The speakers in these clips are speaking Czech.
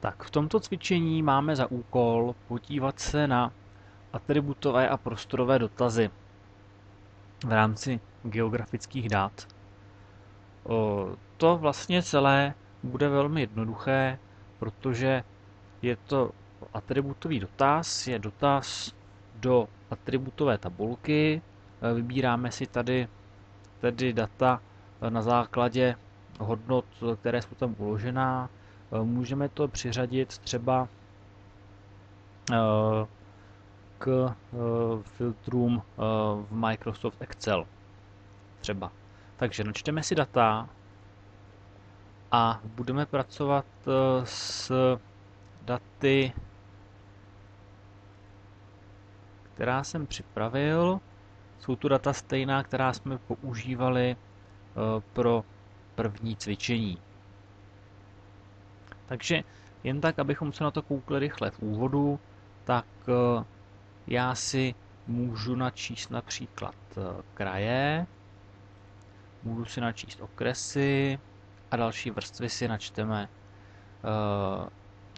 Tak v tomto cvičení máme za úkol podívat se na atributové a prostorové dotazy v rámci geografických dat. To vlastně celé bude velmi jednoduché, protože je to atributový dotaz, je dotaz do atributové tabulky. Vybíráme si tady tedy data na základě hodnot, které jsou tam uložená. Můžeme to přiřadit třeba k filtrům v Microsoft Excel třeba. Takže načteme si data a budeme pracovat s daty, která jsem připravil. Jsou tu data stejná, která jsme používali pro první cvičení. Takže jen tak, abychom se na to koukli rychle v úvodu, tak já si můžu načíst například kraje, můžu si načíst okresy a další vrstvy si načteme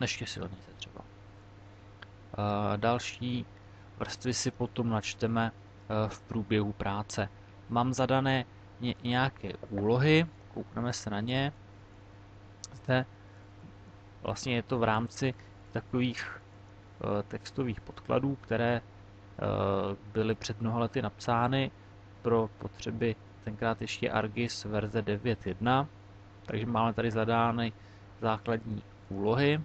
ještě silnice třeba. Další vrstvy si potom načteme v průběhu práce. Mám zadané nějaké úlohy, koukneme se na ně. Zde vlastně je to v rámci takových textových podkladů, které byly před mnoha lety napsány pro potřeby tenkrát ještě ArcGIS verze 9.1. Takže máme tady zadány základní úlohy.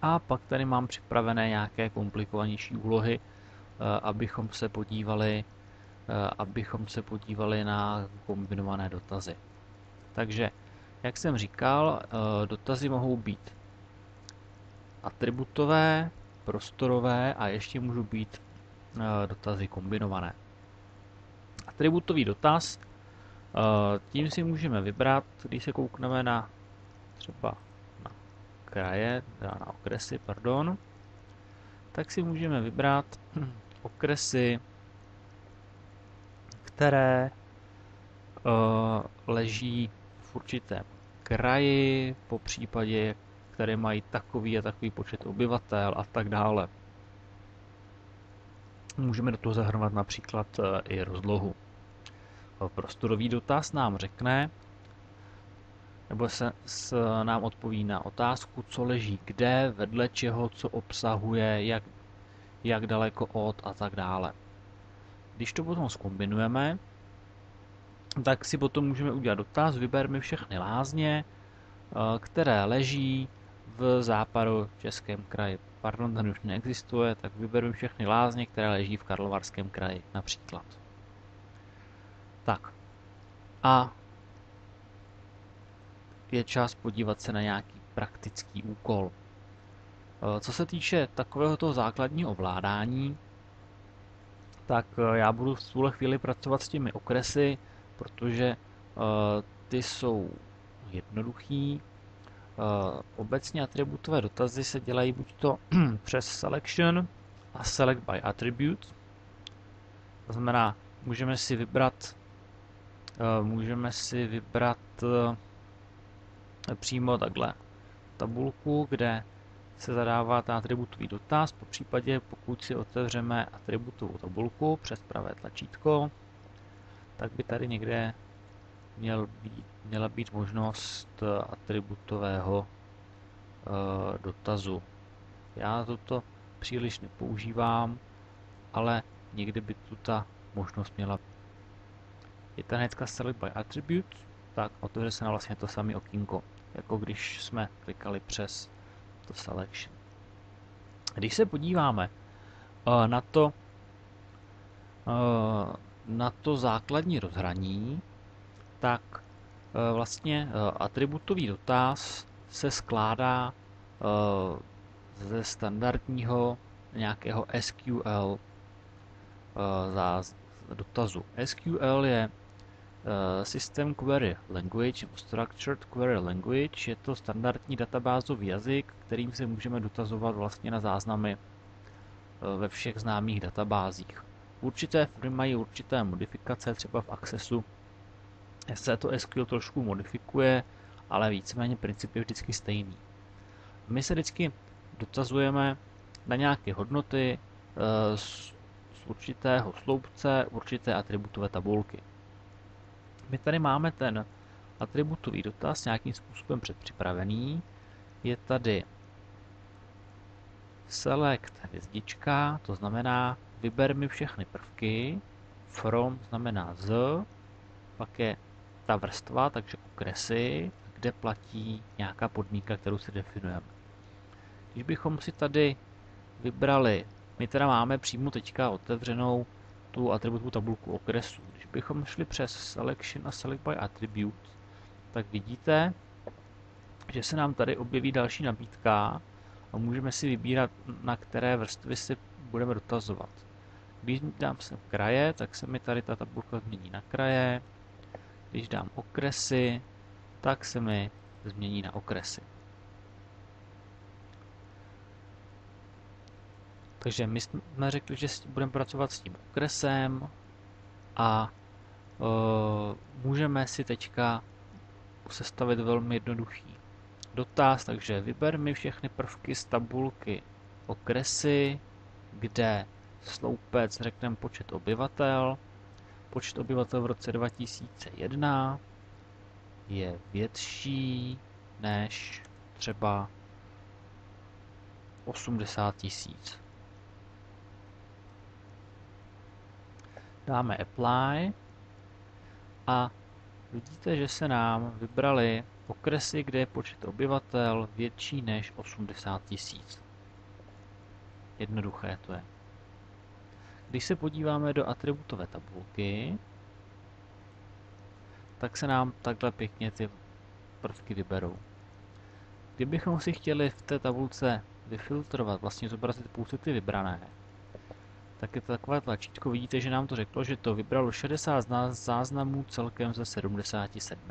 A pak tady mám připravené nějaké komplikovanější úlohy, abychom se podívali na kombinované dotazy. Takže, jak jsem říkal, dotazy mohou být atributové, prostorové a ještě můžou být dotazy kombinované. Atributový dotaz, tím si můžeme vybrat, když se koukneme na třeba na kraje, na okresy, pardon, tak si můžeme vybrat okresy, které leží v určitém kraji, po případě, které mají takový a takový počet obyvatel a tak dále. Můžeme do toho zahrnovat například i rozlohu. Prostorový dotaz nám řekne, nebo nám odpoví na otázku, co leží kde, vedle čeho, co obsahuje, jak daleko od a tak dále. Když to potom zkombinujeme, tak si potom můžeme udělat dotaz, vyber mi všechny lázně, které leží v západočeském kraji. Pardon, ten už neexistuje, tak vyberu všechny lázně, které leží v Karlovarském kraji, například. Tak. A je čas podívat se na nějaký praktický úkol. Co se týče takového toho základního ovládání, tak já budu v tuhle chvíli pracovat s těmi okresy, protože ty jsou jednoduchý. Obecně atributové dotazy se dělají buď to přes selection a select by attribute. To znamená, můžeme si vybrat přímo takhle tabulku, kde se zadává ten atributový dotaz. Po případě, pokud si otevřeme atributovou tabulku přes pravé tlačítko, tak by tady někde měla být možnost atributového dotazu. Já toto příliš nepoužívám, ale někdy by tu ta možnost měla. Je tady hnedka Select by Attribute, tak otevře se na vlastně to samé okýnko, jako když jsme klikali přes to Selection. Když se podíváme na to základní rozhraní, tak vlastně atributový dotaz se skládá ze standardního nějakého SQL dotazu. SQL je System Query Language, nebo Structured Query Language. Je to standardní databázový jazyk, kterým se můžeme dotazovat vlastně na záznamy ve všech známých databázích. Určité firmy mají určité modifikace, třeba v Accessu se to SQL trošku modifikuje, ale víceméně princip je vždycky stejný. My se vždycky dotazujeme na nějaké hodnoty z určitého sloupce, určité atributové tabulky. My tady máme ten atributový dotaz nějakým způsobem předpřipravený. Je tady select hvězdička, to znamená vyber mi všechny prvky, from znamená z, pak je ta vrstva, takže okresy, kde platí nějaká podmínka, kterou si definujeme. Když bychom si tady vybrali, my teda máme přímo teďka otevřenou tu atributovou tabulku okresů. Když bychom šli přes selection a select by attribute, tak vidíte, že se nám tady objeví další nabídka a můžeme si vybírat, na které vrstvy si budeme dotazovat. Když dám sem kraje, tak se mi tady ta tabulka změní na kraje. Když dám okresy, tak se mi změní na okresy. Takže my jsme řekli, že budeme pracovat s tím okresem a můžeme si teďka sestavit velmi jednoduchý dotaz, takže vyber mi všechny prvky z tabulky okresy, kde sloupec řekneme počet obyvatel. Počet obyvatel v roce 2001 je větší než třeba 80 000. Dáme apply a vidíte, že se nám vybrali okresy, kde je počet obyvatel větší než 80 000. Jednoduché to je. Když se podíváme do atributové tabulky, tak se nám takhle pěkně ty prvky vyberou. Kdybychom si chtěli v té tabulce vyfiltrovat, vlastně zobrazit pouze ty vybrané, tak je to takové tlačítko, vidíte, že nám to řeklo, že to vybralo 60 záznamů celkem ze 77.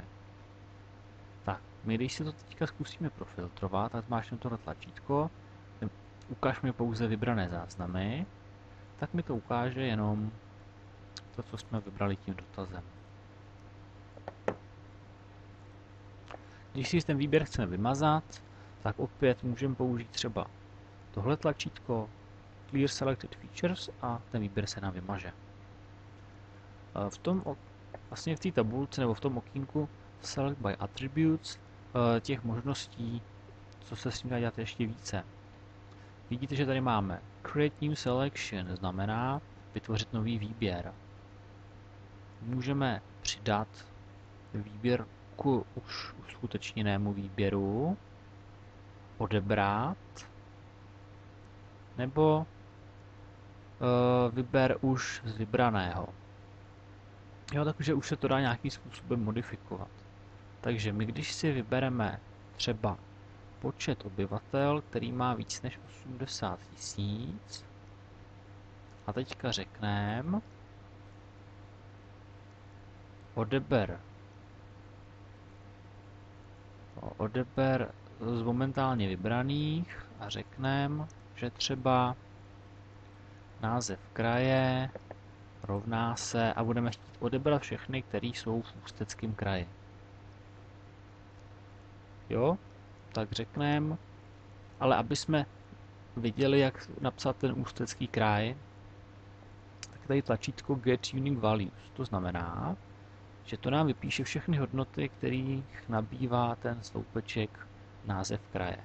Tak, my když si to teďka zkusíme profiltrovat, tak zmáčkneme tohle tlačítko, ukáž mi pouze vybrané záznamy, tak mi to ukáže jenom to, co jsme vybrali tím dotazem. Když si ten výběr chceme vymazat, tak opět můžeme použít třeba tohle tlačítko Clear Selected Features a ten výběr se nám vymaže. Vlastně v té tabulce nebo v tom okýnku Select by Attributes těch možností, co se s tím dá dělat ještě více. Vidíte, že tady máme Create New Selection, znamená vytvořit nový výběr. Můžeme přidat výběr k už uskutečněnému výběru, odebrat, nebo vyber už z vybraného. Jo, takže už se to dá nějakým způsobem modifikovat. Takže my když si vybereme třeba počet obyvatel, který má víc než 80 000, a teďka řekneme odeber z momentálně vybraných a řekneme, že třeba název kraje rovná se a budeme chtít odebrat všechny, které jsou v Ústeckém kraji. Jo, tak řekneme, ale aby jsme viděli, jak napsat ten Ústecký kraj, tak tady tlačítko Get Unique Values. To znamená, že to nám vypíše všechny hodnoty, kterých nabývá ten sloupeček název kraje.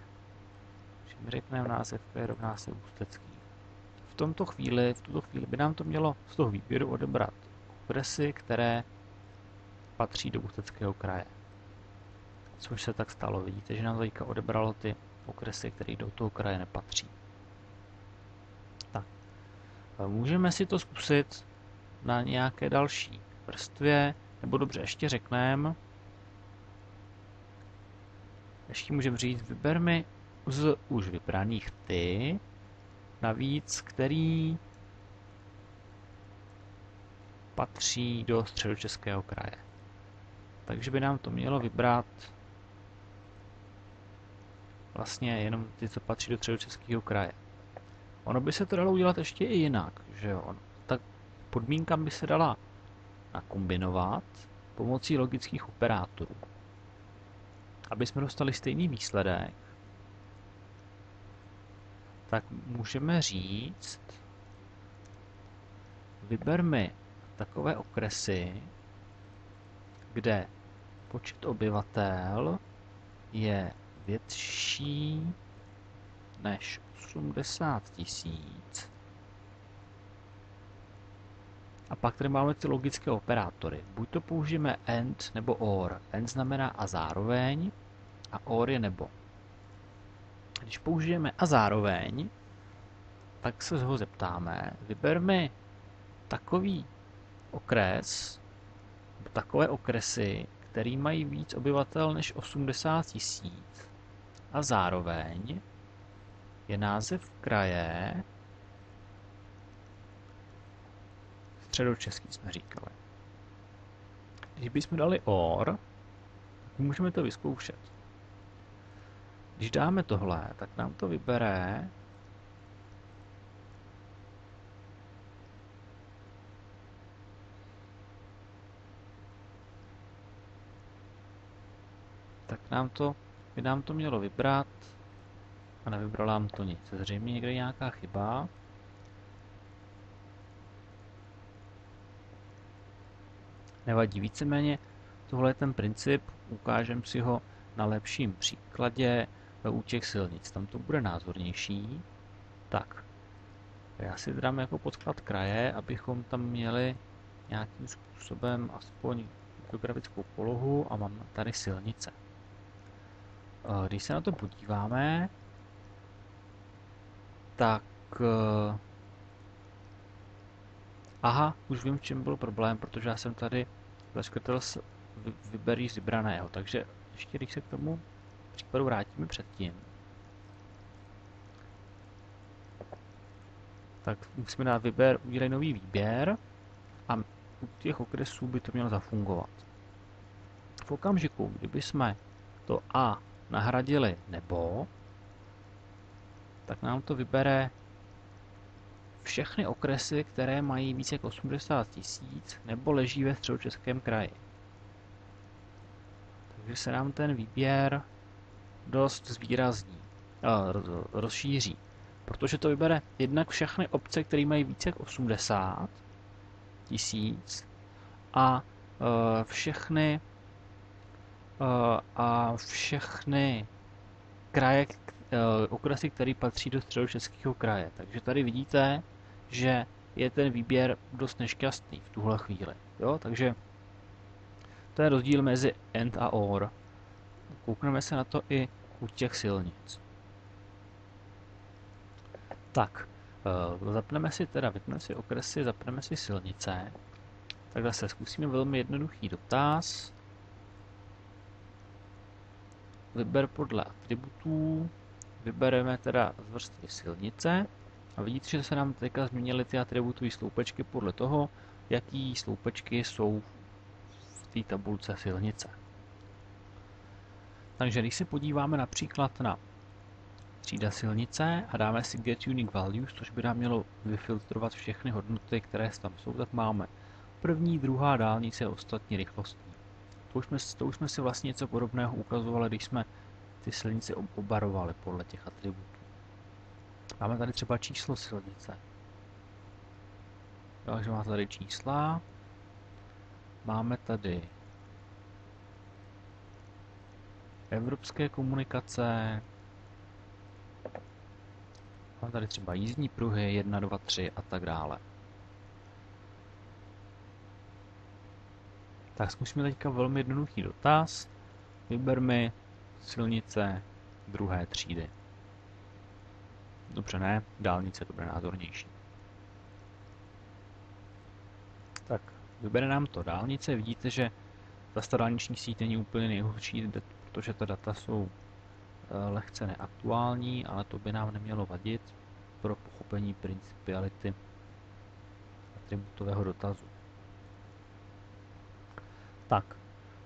Když my řekneme název kraje rovná se Ústecký. V tuto chvíli by nám to mělo z toho výběru odebrat okresy, které patří do Ústeckého kraje. Což se tak stalo. Vidíte, že nám teďka odebralo ty okresy, které do toho kraje nepatří. Tak. Můžeme si to zkusit na nějaké další vrstvě, nebo dobře, ještě řekneme, ještě můžeme říct, vyber mi z už vybraných ty, navíc, který patří do Středočeského kraje. Takže by nám to mělo vybrat vlastně jenom ty, co patří do Středočeského kraje. Ono by se to dalo udělat ještě i jinak, že jo? Tak podmínka by se dala nakombinovat pomocí logických operátorů. Aby jsme dostali stejný výsledek, tak můžeme říct, vyber mi takové okresy, kde počet obyvatel je větší než 80 000. A pak tady máme ty logické operátory. Buď to použijeme AND nebo OR. AND znamená a zároveň a OR je nebo. Když použijeme a zároveň, tak se ho zeptáme, vyber mi takový okres, takové okresy, který mají víc obyvatel než 80 000 a zároveň je název kraje Středočeský, jsme říkali. Když bychom dali OR, tak můžeme to vyzkoušet. Když dáme tohle, tak nám to vybere by nám to mělo vybrat a nevybralo nám to nic. Zřejmě někde nějaká chyba. Nevadí, víceméně tohle je ten princip, ukážeme si ho na lepším příkladě u těch silnic. Tam to bude názornější. Tak, já si dám jako podklad kraje, abychom tam měli nějakým způsobem aspoň geografickou polohu a mám tady silnice. Když se na to podíváme, tak aha, už vím, v čem byl problém, protože já jsem tady zaškrtl vyberí z vybraného, takže ještě když se k tomu případu vrátíme předtím, tak musíme dát udělej nový výběr a u těch okresů by to mělo zafungovat. V okamžiku, kdyby jsme to A nahradili nebo, tak nám to vybere všechny okresy, které mají více jak 80 000 nebo leží ve Středočeském kraji. Takže se nám ten výběr dost zvýrazní, rozšíří, protože to vybere jednak všechny obce, které mají více jak 80 000 a všechny kraje, okresy, které patří do Středočeského kraje. Takže tady vidíte, že je ten výběr dost nešťastný v tuhle chvíli. Jo? Takže to je rozdíl mezi AND a OR. Koukneme se na to i u těch silnic. Tak, vypneme si okresy, zapneme si silnice. Tak zase zkusíme velmi jednoduchý dotaz. Vyber podle atributů, vybereme teda z vrstvy silnice a vidíte, že se nám teďka změnily ty atributové sloupečky podle toho, jaký sloupečky jsou v té tabulce silnice. Takže když se podíváme například na třída silnice a dáme si get unique values, což by nám mělo vyfiltrovat všechny hodnoty, které tam jsou, tak máme první, druhá dálnice, ostatní rychlostní. To už jsme si vlastně něco podobného ukazovali, když jsme ty silnice obarovali podle těch atributů. Máme tady třeba číslo silnice. Takže máme tady čísla. Máme tady evropské komunikace. Máme tady třeba jízdní pruhy 1, 2, 3 a tak dále. Tak zkusíme teďka velmi jednoduchý dotaz. Vyber mi silnice druhé třídy. Dobře, ne, dálnice, to bude názornější. Tak, vybere nám to dálnice, vidíte, že ta dálniční síť není úplně nejhorší, protože ta data jsou lehce neaktuální, ale to by nám nemělo vadit pro pochopení principiality atributového dotazu. Tak,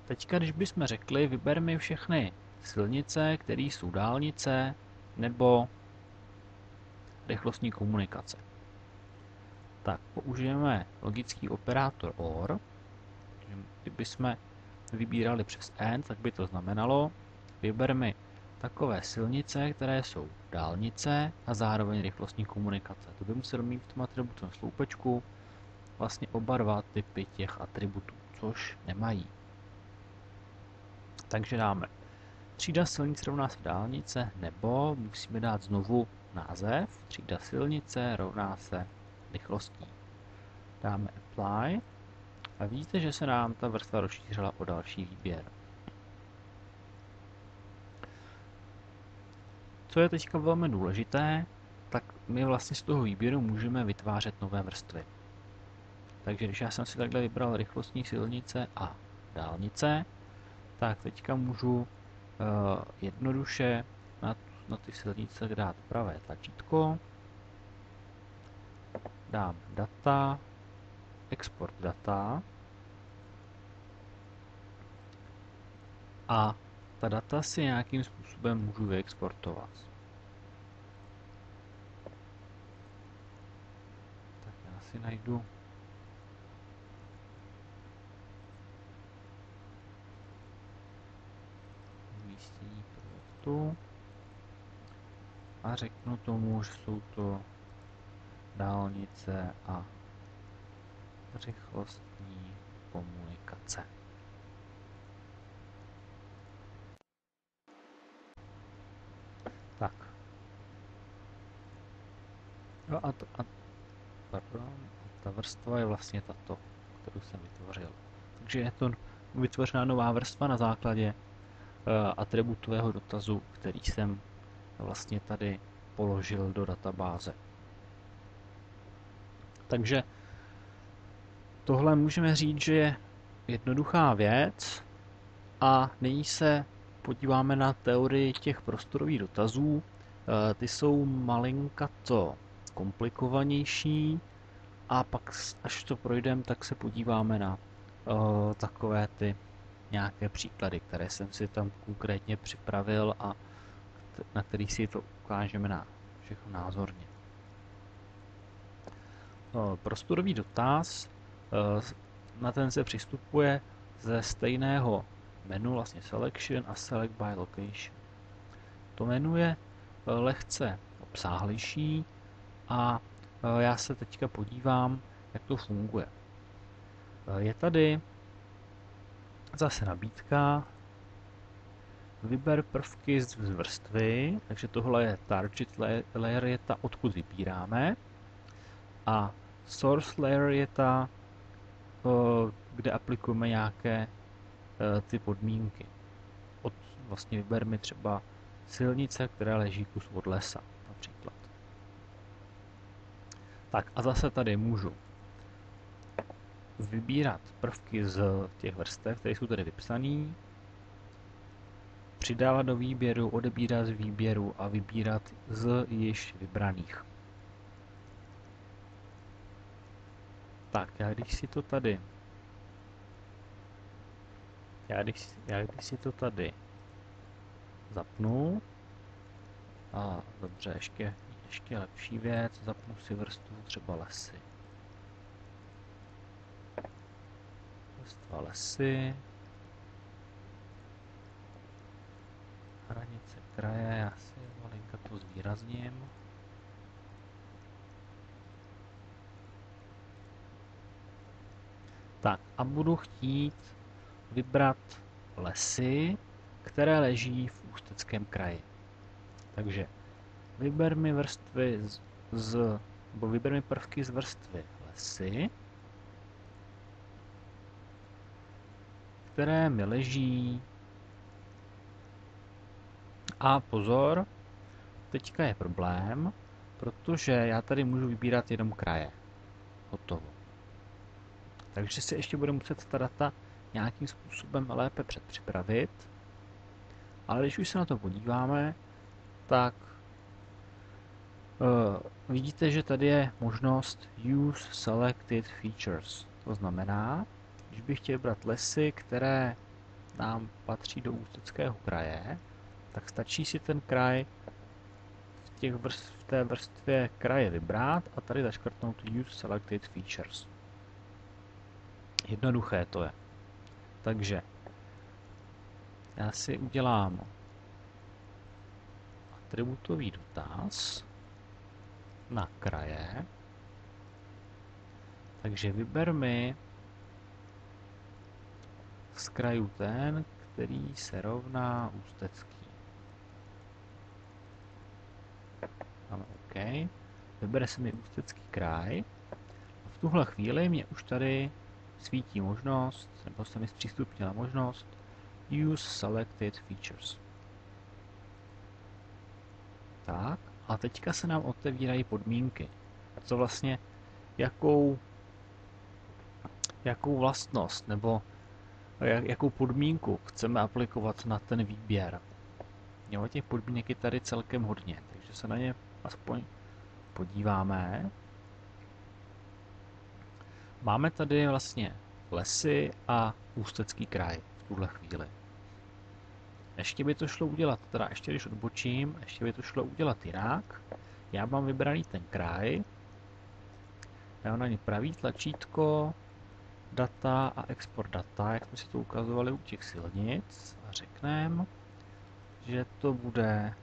teďka, když bychom řekli, vyber mi všechny silnice, které jsou dálnice nebo rychlostní komunikace. Tak, použijeme logický operátor OR. Kdybychom vybírali přes AND, tak by to znamenalo, vyber mi takové silnice, které jsou dálnice a zároveň rychlostní komunikace. To by muselo mít v tom atributu sloupečku vlastně oba dva typy těch atributů, což nemají. Takže dáme třída silnic rovná se dálnice, nebo musíme dát znovu název, třída silnice rovná se rychlostní. Dáme apply a vidíte, že se nám ta vrstva rozšířila o další výběr. Co je teďka velmi důležité, tak my vlastně z toho výběru můžeme vytvářet nové vrstvy. Takže když já jsem si takhle vybral rychlostní silnice a dálnice, tak teďka můžu jednoduše na ty silnice dát pravé tlačítko, dám data, export data a ta data si nějakým způsobem můžu vyexportovat. Tak já si najdu umístění projektu a řeknu tomu, že jsou to dálnice a rychlostní komunikace. Tak. No a ta vrstva je vlastně tato, kterou jsem vytvořil. Takže je to vytvořená nová vrstva na základě atributového dotazu, který jsem vlastně tady položil do databáze. Takže tohle můžeme říct, že je jednoduchá věc a nyní se podíváme na teorii těch prostorových dotazů. Ty jsou malinkato komplikovanější a pak, až to projdeme, tak se podíváme na takové ty nějaké příklady, které jsem si tam konkrétně připravil a na který si to ukážeme na všechno názorně. Prostorový dotaz, na ten se přistupuje ze stejného menu, vlastně Selection a Select by Location. To menu je lehce obsáhlejší a já se teďka podívám, jak to funguje. Je tady zase nabídka, vyber prvky z vrstvy, takže tohle je target layer, je ta, odkud vybíráme, a source layer je ta, kde aplikujeme nějaké ty podmínky. Vlastně vyber mi třeba silnice, která leží kus od lesa, například. Tak a zase tady můžu vybírat prvky z těch vrstev, které jsou tady vypsané, přidávat do výběru, odebírat z výběru a vybírat z již vybraných. Tak, já když si to tady zapnu, a dobře, ještě lepší věc, zapnu si vrstvu třeba lesy. Vrstva lesy, hranice kraje, já si malinka to zvýrazním. Tak a budu chtít vybrat lesy, které leží v Ústeckém kraji. Takže vyber mi prvky z vrstvy lesy, které mi leží. A pozor, teďka je problém, protože já tady můžu vybírat jenom kraje. Hotovo. Takže si ještě budu muset ta data nějakým způsobem lépe předpřipravit. Ale když už se na to podíváme, tak vidíte, že tady je možnost Use Selected Features. To znamená, když bych chtěl brát lesy, které nám patří do Ústeckého kraje, tak stačí si ten kraj v té vrstvě kraje vybrat a tady zaškrtnout Use Selected Features. Jednoduché to je. Takže já si udělám atributový dotaz na kraje. Takže vyber mi z krajů ten, který se rovná Ústecký. Máme OK. Vybere se mi Ústecký kraj. A v tuhle chvíli mě už tady svítí možnost, nebo se mi zpřístupnila možnost Use Selected Features. Tak, a teďka se nám otevírají podmínky. Co vlastně, jakou vlastnost, nebo jakou podmínku chceme aplikovat na ten výběr. Jo, těch podmínek je tady celkem hodně, takže se na ně aspoň podíváme. Máme tady vlastně lesy a Ústecký kraj v tuhle chvíli. Ještě by to šlo udělat, teda ještě když odbočím, ještě by to šlo udělat jinak. Já mám vybraný ten kraj, já na ně pravý tlačítko, data a export data, jak jsme si to ukazovali u těch silnic, a řekneme, že to bude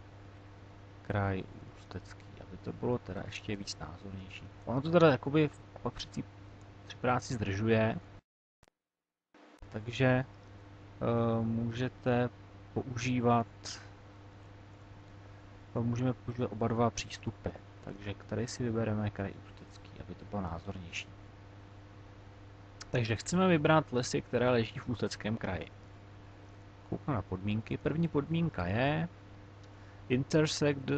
kraj Ústecký, aby to bylo teda ještě víc názornější. Ono to teda jakoby pak při práci zdržuje, takže můžeme používat oba dva přístupy. Takže tady si vybereme kraj Ústecký, aby to bylo názornější. Takže chceme vybrat lesy, které leží v Ústeckém kraji. Kouknu na podmínky. První podmínka je intersect,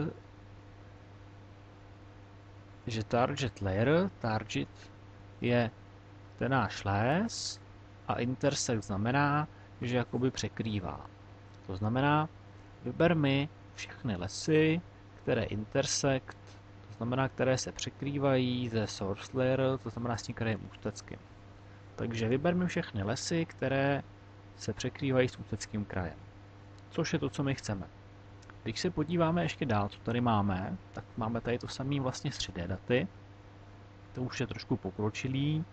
že target layer, target je ten náš les a intersect znamená, že jakoby překrývá. To znamená, vyber mi všechny lesy, které intersect, to znamená, které se překrývají ze source layer, to znamená s tím krajem Ústeckým. Takže vyber mi všechny lesy, které se překrývají s Ústeckým krajem. Což je to, co my chceme. Když se podíváme ještě dál, co tady máme, tak máme tady to samé vlastně z 3D daty. To už je trošku pokročilý.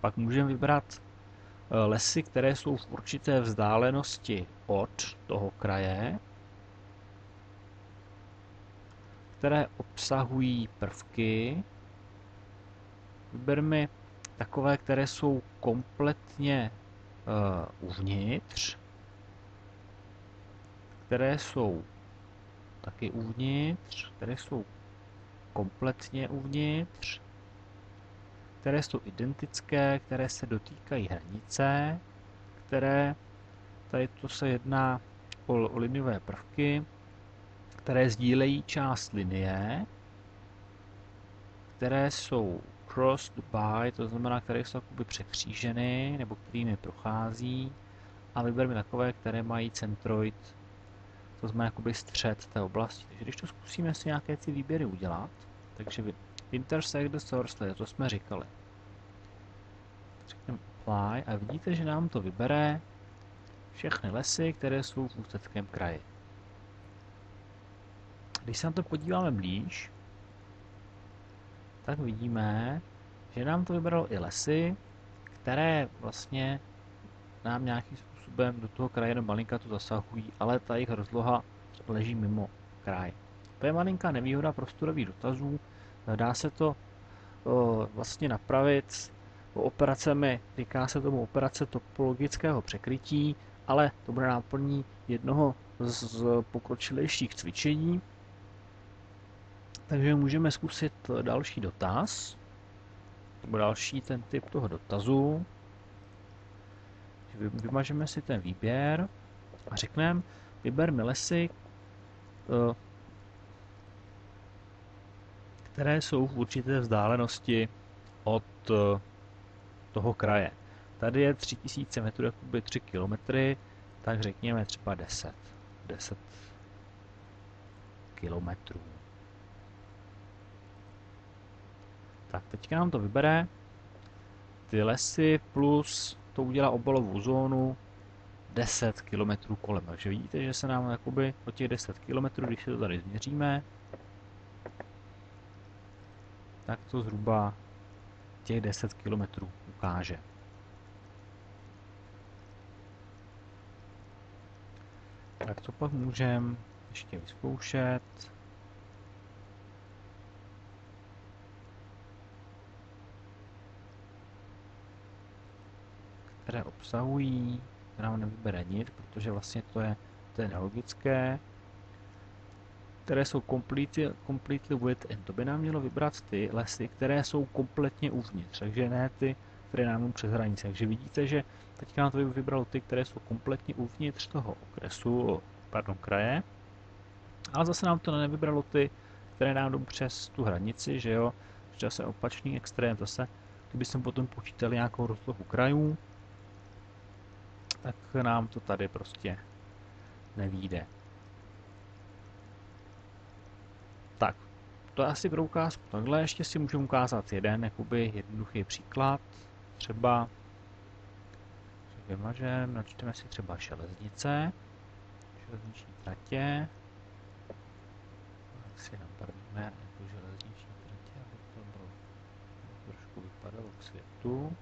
Pak můžeme vybrat lesy, které jsou v určité vzdálenosti od toho kraje, které obsahují prvky. Vyber mi takové, které jsou kompletně uvnitř, které jsou taky uvnitř, které jsou kompletně uvnitř, které jsou identické, které se dotýkají hranice, které, tady to se jedná o liniové prvky, které sdílejí část linie, které jsou crossed by, to znamená, které jsou jakoby překříženy, nebo kterými prochází, a vyber mi takové, které mají centroid, to znamená jakoby střed té oblasti. Takže když to zkusíme si nějaké ty výběry udělat, takže intersect the source layer, to jsme říkali. Řekneme apply a vidíte, že nám to vybere všechny lesy, které jsou v Ústeckém kraji. Když se na to podíváme blíž, tak vidíme, že nám to vybralo i lesy, které vlastně nám nějakým způsobem do toho kraje do malinka to zasahují, ale ta jejich rozloha leží mimo kraj. To je malinká nevýhoda prostorových dotazů. Dá se to vlastně napravit operacemi, říká se tomu operace topologického překrytí, ale to bude náplní jednoho z pokročilejších cvičení. Takže můžeme zkusit další dotaz, nebo další ten typ toho dotazu. Vymažeme si ten výběr a řekneme, vyber mi lesy, které jsou v určité vzdálenosti od toho kraje. Tady je 3000 metrů, jakoby 3 kilometry, tak řekněme třeba 10 kilometrů. Tak teďka nám to vybere ty lesy plus to udělá obalovou zónu 10 km kolem. Takže vidíte, že se nám jakoby o těch 10 km, když si to tady změříme, tak to zhruba těch 10 km ukáže. Tak co pak můžeme ještě vyzkoušet? Které obsahují, to nám nevybere nic, protože vlastně to je nelogické. Které jsou completely with, to by nám mělo vybrat ty lesy, které jsou kompletně uvnitř, takže ne ty, které nám jdou přes hranice. Takže vidíte, že teďka nám to vybralo ty, které jsou kompletně uvnitř toho kraje, ale zase nám to nevybralo ty, které nám jdou přes tu hranici, že jo, že zase opačný extrém, zase, kdybychom potom počítali nějakou rozlohu krajů, tak nám to tady prostě nevyjde. Tak, to je asi pro ukázku. Takhle ještě si můžeme ukázat jeden jakoby jednoduchý příklad. Třeba vymažeme, načteme si třeba železniční tratě. Tak si nabarvíme jako železniční tratě, aby to bylo trošku vypadalo k světu.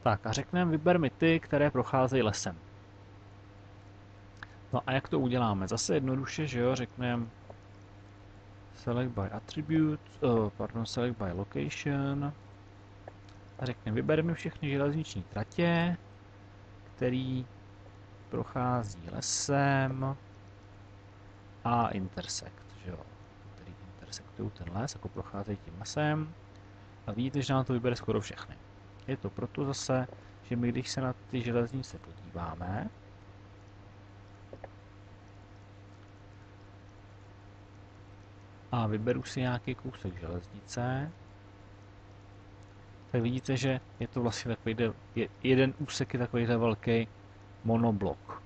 Tak a řekneme, vyber mi ty, které procházejí lesem. No a jak to uděláme? Zase jednoduše, že jo, řekneme select by attribute, select by location. A řekneme, vyber mi všechny železniční tratě, který prochází lesem a intersect, že jo, který intersektují ten les, jako procházejí tím lesem. A vidíte, že nám to vybere skoro všechny. Je to proto zase, že my když se na ty železnice podíváme, a vyberu si nějaký kousek železnice, tak vidíte, že je to vlastně takový, jeden úsek je takový velký monoblok.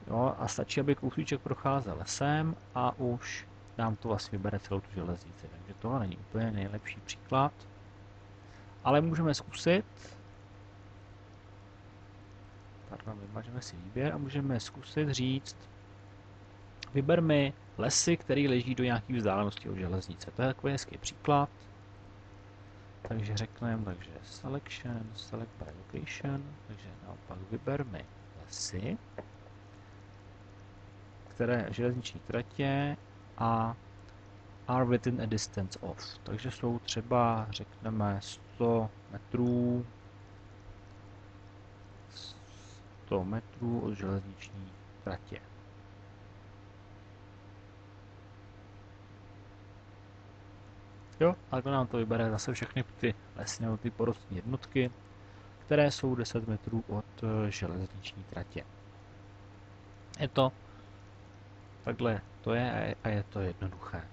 Jo, a stačí, aby kousíček procházel lesem a už nám to vlastně vybere celou tu železnici. Takže tohle není úplně nejlepší příklad. Ale můžeme zkusit. Pardon, vymažeme si výběr a můžeme zkusit říct, vyber mi lesy, které leží do nějaké vzdálenosti od železnice. To je takový hezký příklad. Takže řekneme, selection, select by location, takže naopak vyber mi lesy, které železniční tratě a are within a distance of. Takže jsou třeba, řekneme, 100 metrů od železniční tratě. Jo, a to nám to vybere zase všechny ty lesní nebo ty porostní jednotky, které jsou 10 metrů od železniční tratě. Je to takhle to je a je to jednoduché.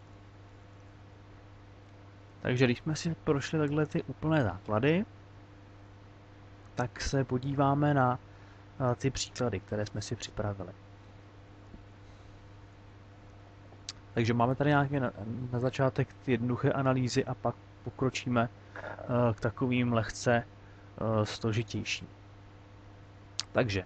Takže když jsme si prošli takhle ty úplné základy, tak se podíváme na ty příklady, které jsme si připravili. Takže máme tady nějaké na začátek ty jednoduché analýzy a pak pokročíme k takovým lehce složitějším. Takže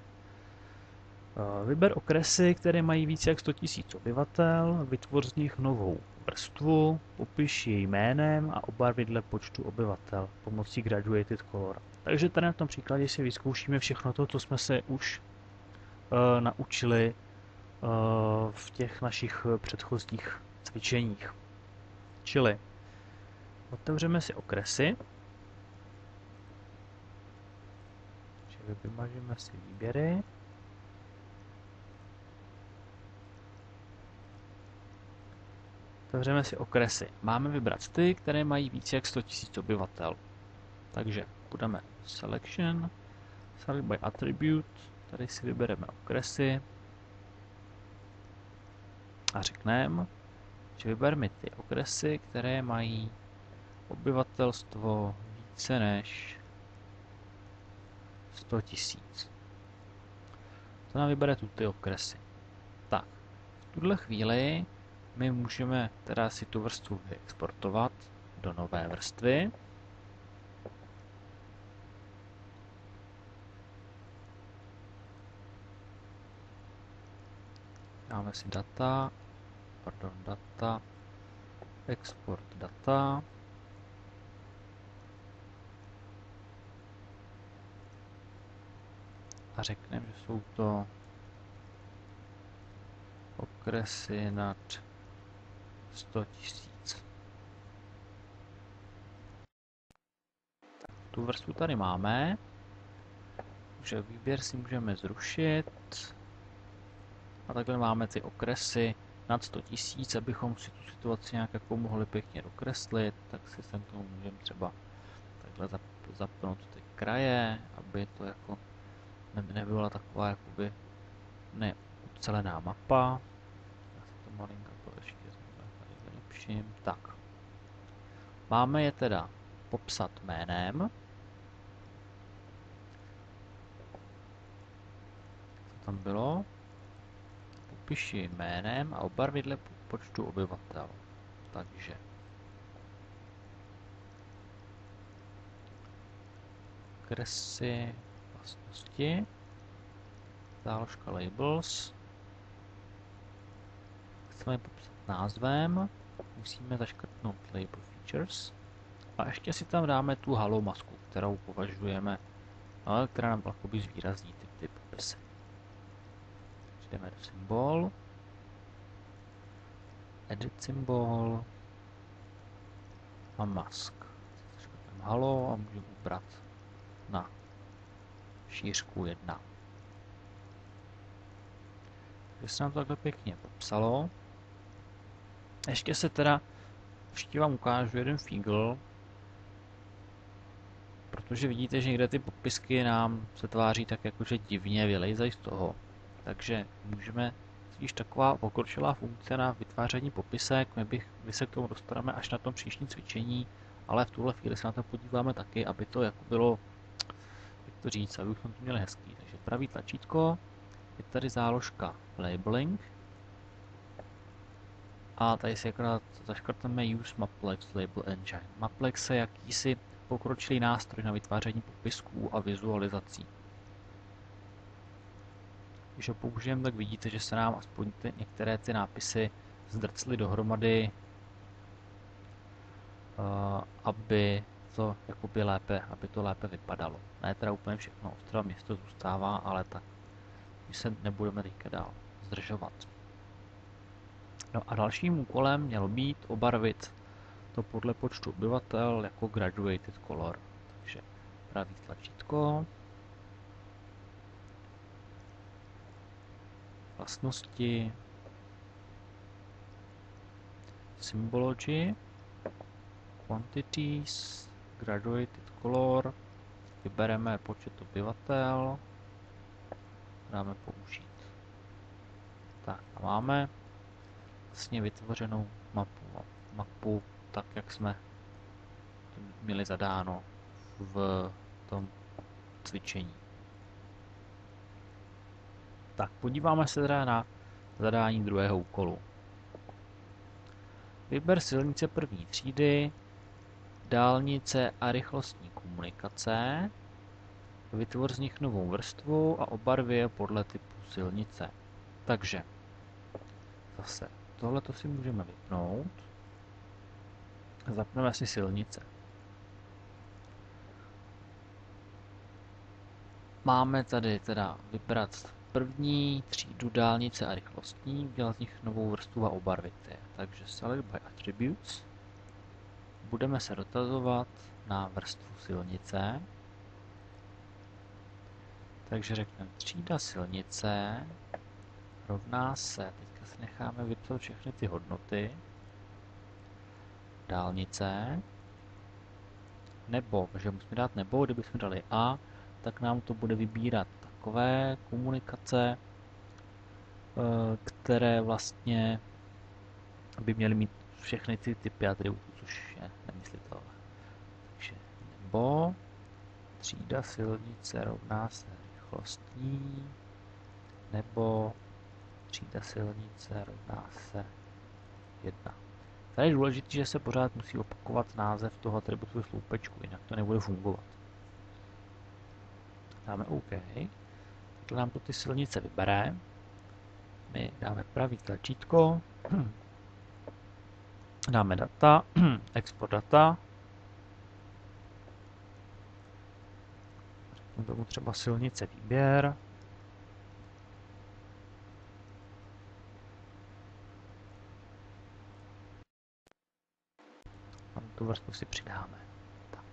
vyber okresy, které mají více jak 100 000 obyvatel, vytvoř z nich novou vrstvu, popiš její jménem a obarvi dle počtu obyvatel pomocí graduated color. Takže tady na tom příkladě si vyzkoušíme všechno to, co jsme se už naučili v těch našich předchozích cvičeních. Čili otevřeme si okresy, čili vymažeme si výběry, otevřeme si okresy. Máme vybrat ty, které mají více jak 100 000 obyvatel. Takže budeme selection, select by attribute, tady si vybereme okresy a řekneme, že vyber mi ty okresy, které mají obyvatelstvo více než 100 000. To nám vybere tu ty okresy. Tak, v tuhle chvíli my můžeme teda si tu vrstvu vyexportovat do nové vrstvy. Dáme si data, export data. A řekneme, že jsou to okresy nad 100 000. Tu vrstvu tady máme, takže výběr si můžeme zrušit. A takhle máme ty okresy nad 100 000, abychom si tu situaci nějak jako mohli pěkně dokreslit, tak si sem tomu můžeme třeba takhle zapnout ty kraje, aby to jako nebyla taková jakoby neucelená mapa. Já si to malinko to ještě tady vylepším. Tak. Máme je teda popsat jménem. Co tam bylo? Popiši jménem a obarvit dle počtu obyvatel. Takže kresy, vlastnosti, záložka labels. Chceme popsat názvem, musíme zaškrtnout label features a ještě si tam dáme tu halo masku, kterou považujeme, která nám jakoby zvýrazní ty popisy. Jdeme do symbol, edit symbol a mask. Zaškrtneme halo a můžeme ubrat na šířku 1. Takže se nám to takhle pěkně popsalo. Ještě se teda, ještě vám ukážu jeden fígl, protože vidíte, že někde ty popisky nám se tváří tak jakože divně vylejzají z toho. Takže můžeme, když taková pokročilá funkce na vytváření popisek, my se k tomu dostaneme až na tom příštím cvičení, ale v tuhle chvíli se na to podíváme taky, aby to jako bylo, jak to říct, aby jsme to měli hezký. Takže pravý tlačítko, je tady záložka labeling a tady si akorát zaškrtneme Use Maplex Label Engine. Maplex je jakýsi pokročilý nástroj na vytváření popisků a vizualizací. Když ho použijeme, tak vidíte, že se nám aspoň některé ty nápisy zdrcly dohromady, aby to jakoby aby to lépe vypadalo. Ne teda úplně všechno, Ostrava město zůstává, ale tak my se nebudeme teďka dál zdržovat. No a dalším úkolem mělo být obarvit to podle počtu obyvatel jako graduated color. Takže pravý tlačítko, vlastnosti, symbology, quantities, graduated color, vybereme počet obyvatel, dáme použít. Tak a máme vlastně vytvořenou mapu tak, jak jsme měli zadáno v tom cvičení. Tak, podíváme se teda na zadání druhého úkolu. Vyber silnice první třídy, dálnice a rychlostní komunikace, vytvoř z nich novou vrstvu a obarvi je podle typu silnice. Takže zase tohleto si můžeme vypnout. Zapneme si silnice. Máme tady teda vybrat první třídu dálnice a rychlostní, udělat z nich novou vrstvu a obarvit je. Takže Select by Attributes. Budeme se dotazovat na vrstvu silnice. Takže řekneme třída silnice rovná se, teďka si necháme vypsat všechny ty hodnoty, dálnice, nebo, že musíme dát nebo, kdybychom dali a, tak nám to bude vybírat takové komunikace, které vlastně by měly mít všechny ty typy atributů, což je nemyslitelné. Takže nebo třída silnice rovná se rychlostní, nebo třída silnice rovná se 1. Tady je důležité, že se pořád musí opakovat název toho atributu sloupečku, jinak to nebude fungovat. Dáme OK. Takhle nám to ty silnice vybere. My dáme pravý tlačítko. Dáme data, export data. Řekněme tomu třeba silnice výběr. A tu vrstvu si přidáme. Tak.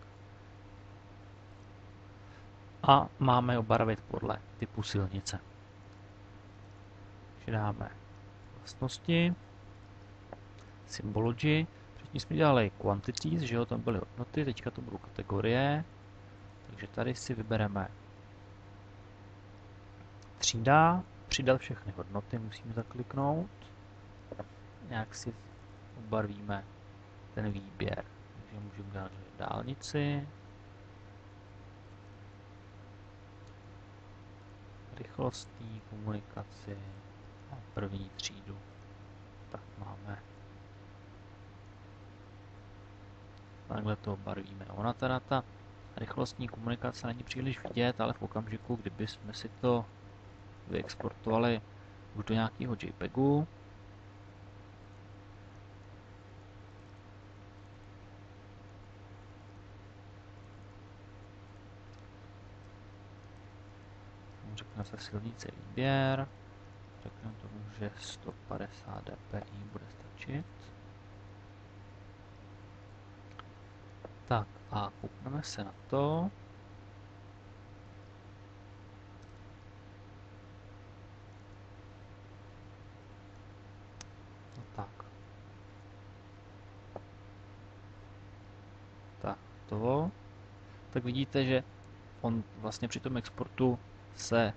A máme obarvit podle typu silnice. Přidáme vlastnosti, symbology. Předtím jsme dělali quantities, že jo, tam byly hodnoty, teďka to budou kategorie. Takže tady si vybereme třída, přidat všechny hodnoty, musíme zakliknout. Nějak si obarvíme ten výběr. Takže můžeme dát dálnici, rychlostní komunikaci a první třídu. Tak máme. Takhle to barvíme. Ona teda ta rychlostní komunikace není příliš vidět, ale v okamžiku, kdyby jsme si to vyexportovali už do nějakého JPEGu, řekneme se silnice výběr, řekneme tomu, že 150 dpi bude stačit. Tak a koukneme se na to. No tak. Tak to. Tak vidíte, že on vlastně při tom exportu se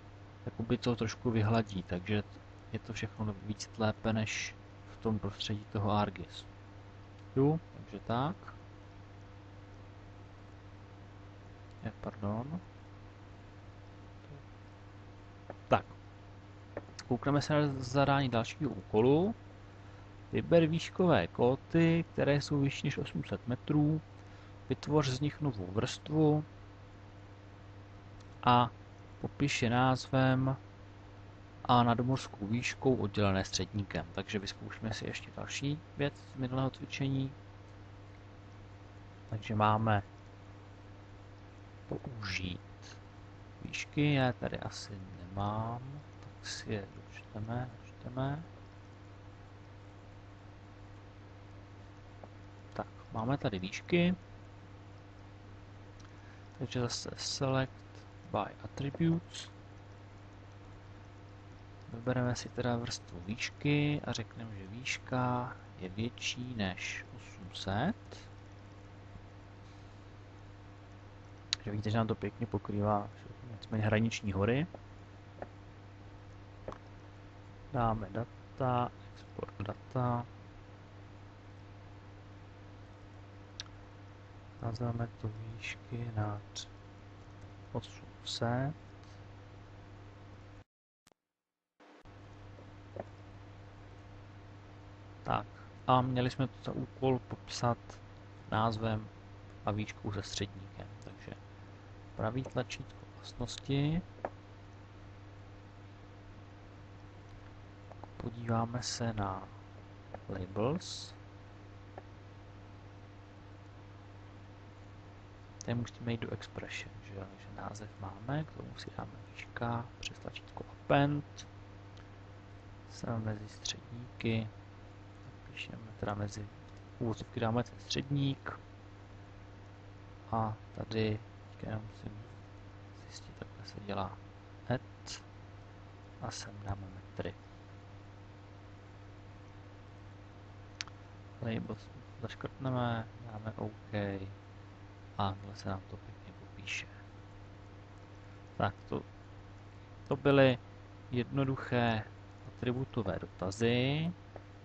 jakoby to trošku vyhladí, takže je to všechno víc lépe než v tom prostředí toho ArcGIS. Jo, takže tak. Pardon. Tak. Koukneme se na zadání dalšího úkolu. Vyber výškové kóty, které jsou vyšší než 800 metrů. Vytvoř z nich novou vrstvu a popiš je názvem a nadmořskou výškou oddělené středníkem. Takže vyzkoušíme si ještě další věc z minulého cvičení. Takže máme použít výšky, já tady asi nemám, tak si je dočteme. Tak, máme tady výšky, takže zase select by attributes. Vybereme si teda vrstvu výšky a řekneme, že výška je větší než 800. Takže vidíte, že nám to pěkně pokrývá nicméně hraniční hory. Dáme data, export data. Nazveme to výšky nad 800. Tak a měli jsme to za úkol popsat názvem a výškou se středníkem. Takže pravý tlačítko vlastnosti. Podíváme se na labels. Tady musíme jít do expression, že název máme, k tomu si dáme výška přes tlačítko append. Jsme mezi středníky. Píšeme teda mezi úvozovky dáme ten středník. A tady já musím zjistit, takhle se dělá add a sem dáme metry. Label zaškrtneme, dáme OK a takhle se nám to pěkně popíše. Tak to byly jednoduché atributové dotazy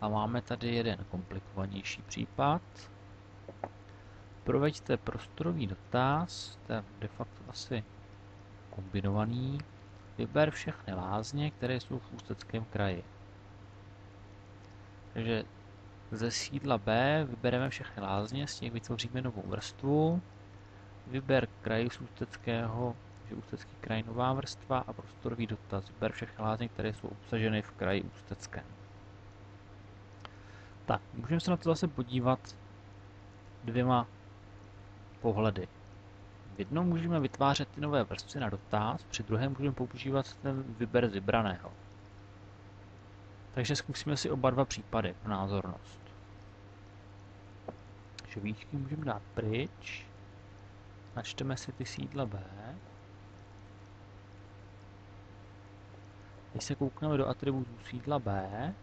a máme tady jeden komplikovanější případ. Proveďte prostorový dotaz, to je de facto asi kombinovaný. Vyber všechny lázně, které jsou v Ústeckém kraji. Takže ze sídla B vybereme všechny lázně, z těch vytvoříme novou vrstvu. Vyber kraj z Ústeckého, že Ústecký kraj nová vrstva a prostorový dotaz. Vyber všechny lázně, které jsou obsaženy v kraji Ústeckém. Tak, můžeme se na to zase podívat dvěma pohledy. V jednom můžeme vytvářet ty nové vrstvy na dotaz, při druhém můžeme používat ten vyber z vybraného. Takže zkusíme si oba dva případy pro názornost. Takže výčky můžeme dát pryč. Načteme si ty sídla B. Když se koukneme do atributů sídla B,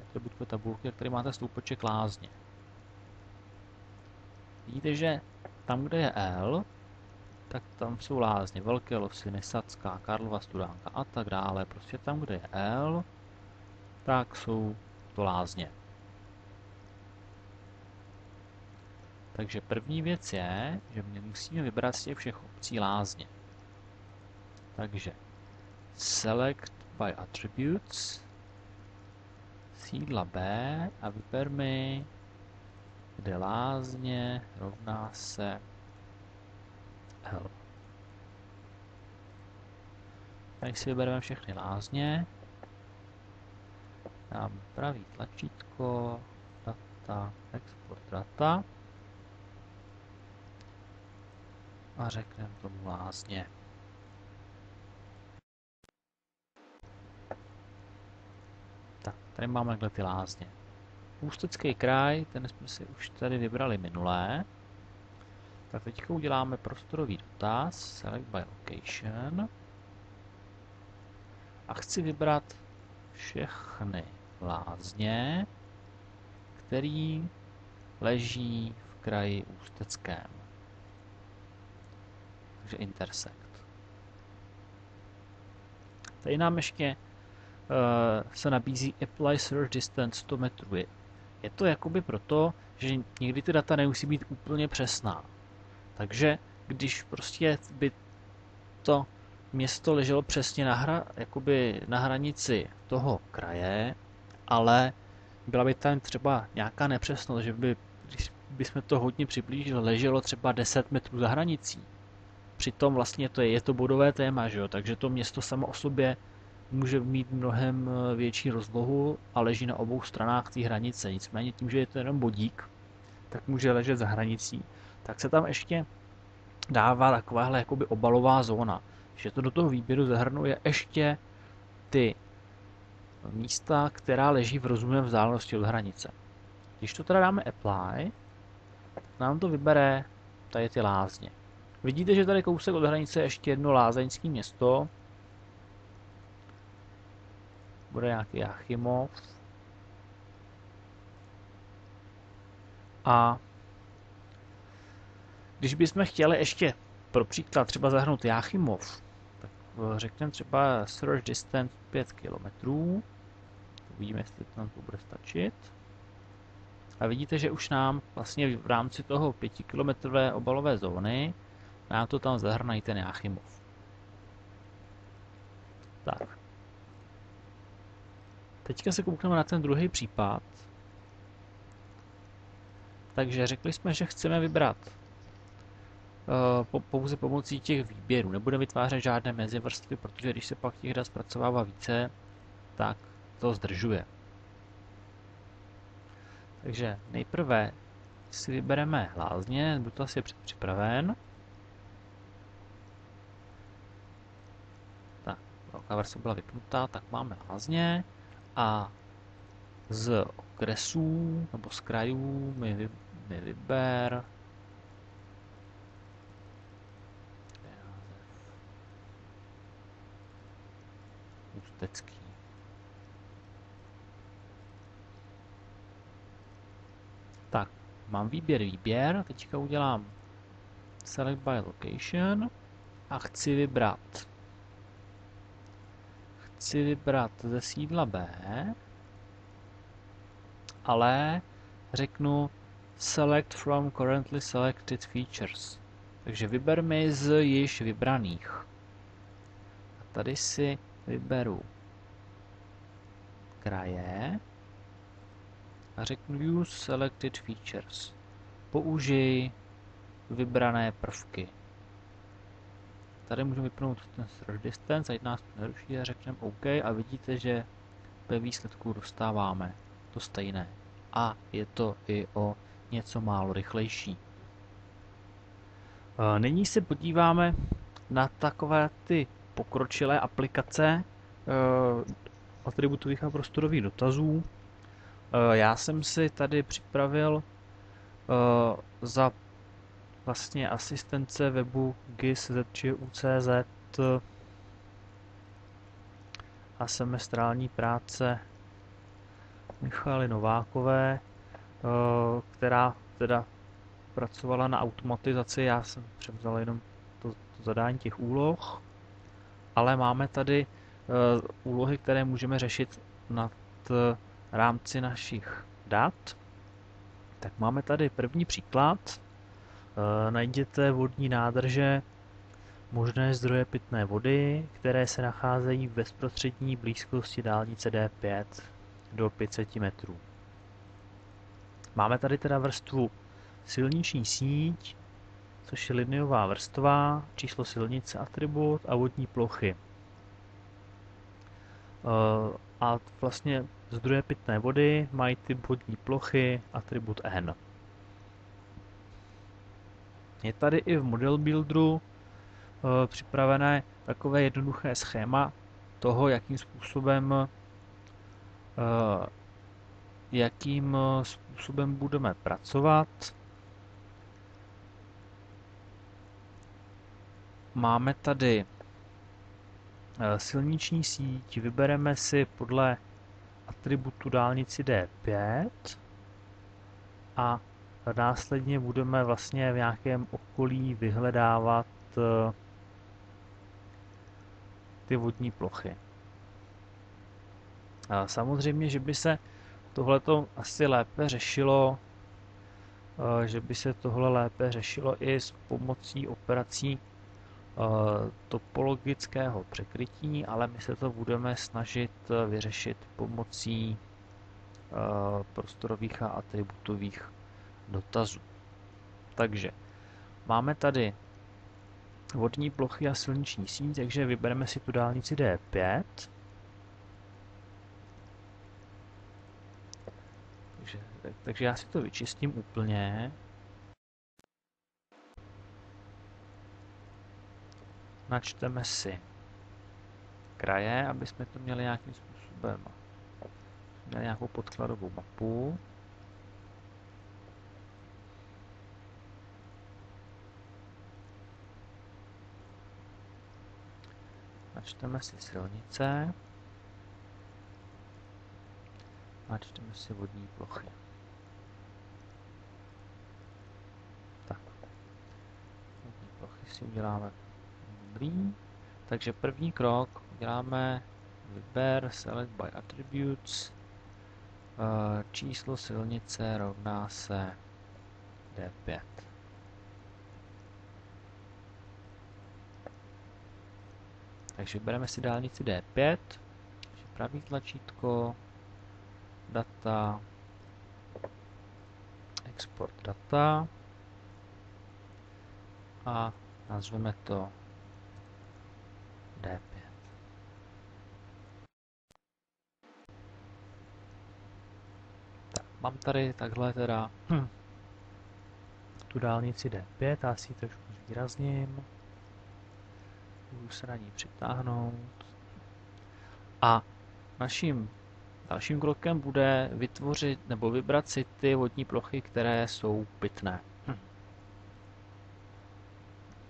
atributku tabulky, který máte sloupeček lázně. Vidíte, že tam, kde je L, tak tam jsou lázně. Velké Losiny, Sadská, Karlova Studánka a tak dále. Prostě tam, kde je L, tak jsou to lázně. Takže první věc je, že my musíme vybrat z těch všech obcí lázně. Takže select by attributes, sídla B a vyber mi, kde lázně rovná se L. Tady si vybereme všechny lázně. Dám pravý tlačítko, data, export data. A řekneme tomu lázně. Tak, tady máme takhle ty lázně. Ústecký kraj, ten jsme si už tady vybrali minulé. Tak teďka uděláme prostorový dotaz, select by location. A chci vybrat všechny lázně, který leží v kraji Ústeckém. Takže intersect. Tady nám ještě se nabízí apply search distance 100 metrů. Je to jakoby proto, že někdy ty data nemusí být úplně přesná. Takže když prostě by to město leželo přesně na hranici toho kraje, ale byla by tam třeba nějaká nepřesnost, že když bychom to hodně přiblížili, leželo třeba 10 metrů za hranicí. Přitom vlastně je to bodové téma, že jo? Takže to město samo o sobě může mít mnohem větší rozlohu a leží na obou stranách té hranice. Nicméně tím, že je to jenom bodík, tak může ležet za hranicí. Tak se tam ještě dává takováhle jakoby obalová zóna, že to do toho výběru zahrnuje ještě ty místa, která leží v rozumné vzdálenosti od hranice. Když to teda dáme apply, tak nám to vybere tady ty lázně. Vidíte, že tady kousek od hranice je ještě jedno lázeňské město. Bude nějaký Jáchymov. A když bychom chtěli ještě pro příklad třeba zahrnout Jáchymov, tak řekneme třeba search distance 5 km. Uvidíme, jestli to nám to bude stačit. A vidíte, že už nám vlastně v rámci toho 5kilometrové obalové zóny nám to tam zahrnají ten Jáchymov. Tak. Teďka se koukneme na ten druhý případ. Takže řekli jsme, že chceme vybrat pouze pomocí těch výběrů. Nebudeme vytvářet žádné mezivrstvy, protože když se pak těch dat zpracovává více, tak to zdržuje. Takže nejprve si vybereme lázně, dotaz je připraven. Tak, velká verze byla vypnutá, tak máme lázně a z okresů nebo z krajů mi vyber Ústecký. Tak, mám výběr, teďka udělám select by location a chci vybrat ze sídla B, ale řeknu select from currently selected features. Takže vyber mi z již vybraných. A tady si vyberu kraje a řeknu use selected features. Použij vybrané prvky. Tady můžeme vypnout ten search distance, ať nás to neruší a řekneme OK a vidíte, že ve výsledku dostáváme to stejné. a je to i o něco málo rychlejší. Nyní se podíváme na takové ty pokročilé aplikace atributových a prostorových dotazů. Já jsem si tady připravil za vlastně asistence webu GIS.ZČU.cz a semestrální práce Michaly Novákové, která teda pracovala na automatizaci, já jsem převzal jenom to zadání těch úloh, ale máme tady úlohy, které můžeme řešit nad rámci našich dat. Tak máme tady první příklad. Najděte vodní nádrže, možné zdroje pitné vody, které se nacházejí v bezprostřední blízkosti dálnice D5 do 500 metrů. Máme tady teda vrstvu silniční síť, což je liniová vrstva, číslo silnice atribut a vodní plochy. A vlastně zdroje pitné vody mají typ vodní plochy atribut N. Je tady i v Model Builderu připravené takové jednoduché schéma toho, jakým způsobem budeme pracovat. Máme tady silniční síť, vybereme si podle atributu dálnici D5 a následně budeme vlastně v nějakém okolí vyhledávat ty vodní plochy. Samozřejmě, že by se tohleto asi lépe řešilo, i s pomocí operací topologického překrytí, ale my se to budeme snažit vyřešit pomocí prostorových a atributových dotazů. Takže máme tady vodní plochy a silniční síť, takže vybereme si tu dálnici D5. Takže já si to vyčistím úplně. Načteme si kraje, aby jsme to měli nějakým způsobem, měli nějakou podkladovou mapu. Načteme si silnice. Načteme si vodní plochy. Tak. Vodní plochy si uděláme dobrý. Takže první krok uděláme vyber select by attributes. Číslo silnice rovná se D5. Takže bereme si dálnici D5, pravý tlačítko, data, export data a nazveme to D5. Tak, mám tady takhle teda tu dálnici D5, já si ji trošku zvýrazním. Můžu se na ní přitáhnout. A naším dalším krokem bude vytvořit nebo vybrat si ty vodní plochy, které jsou pitné.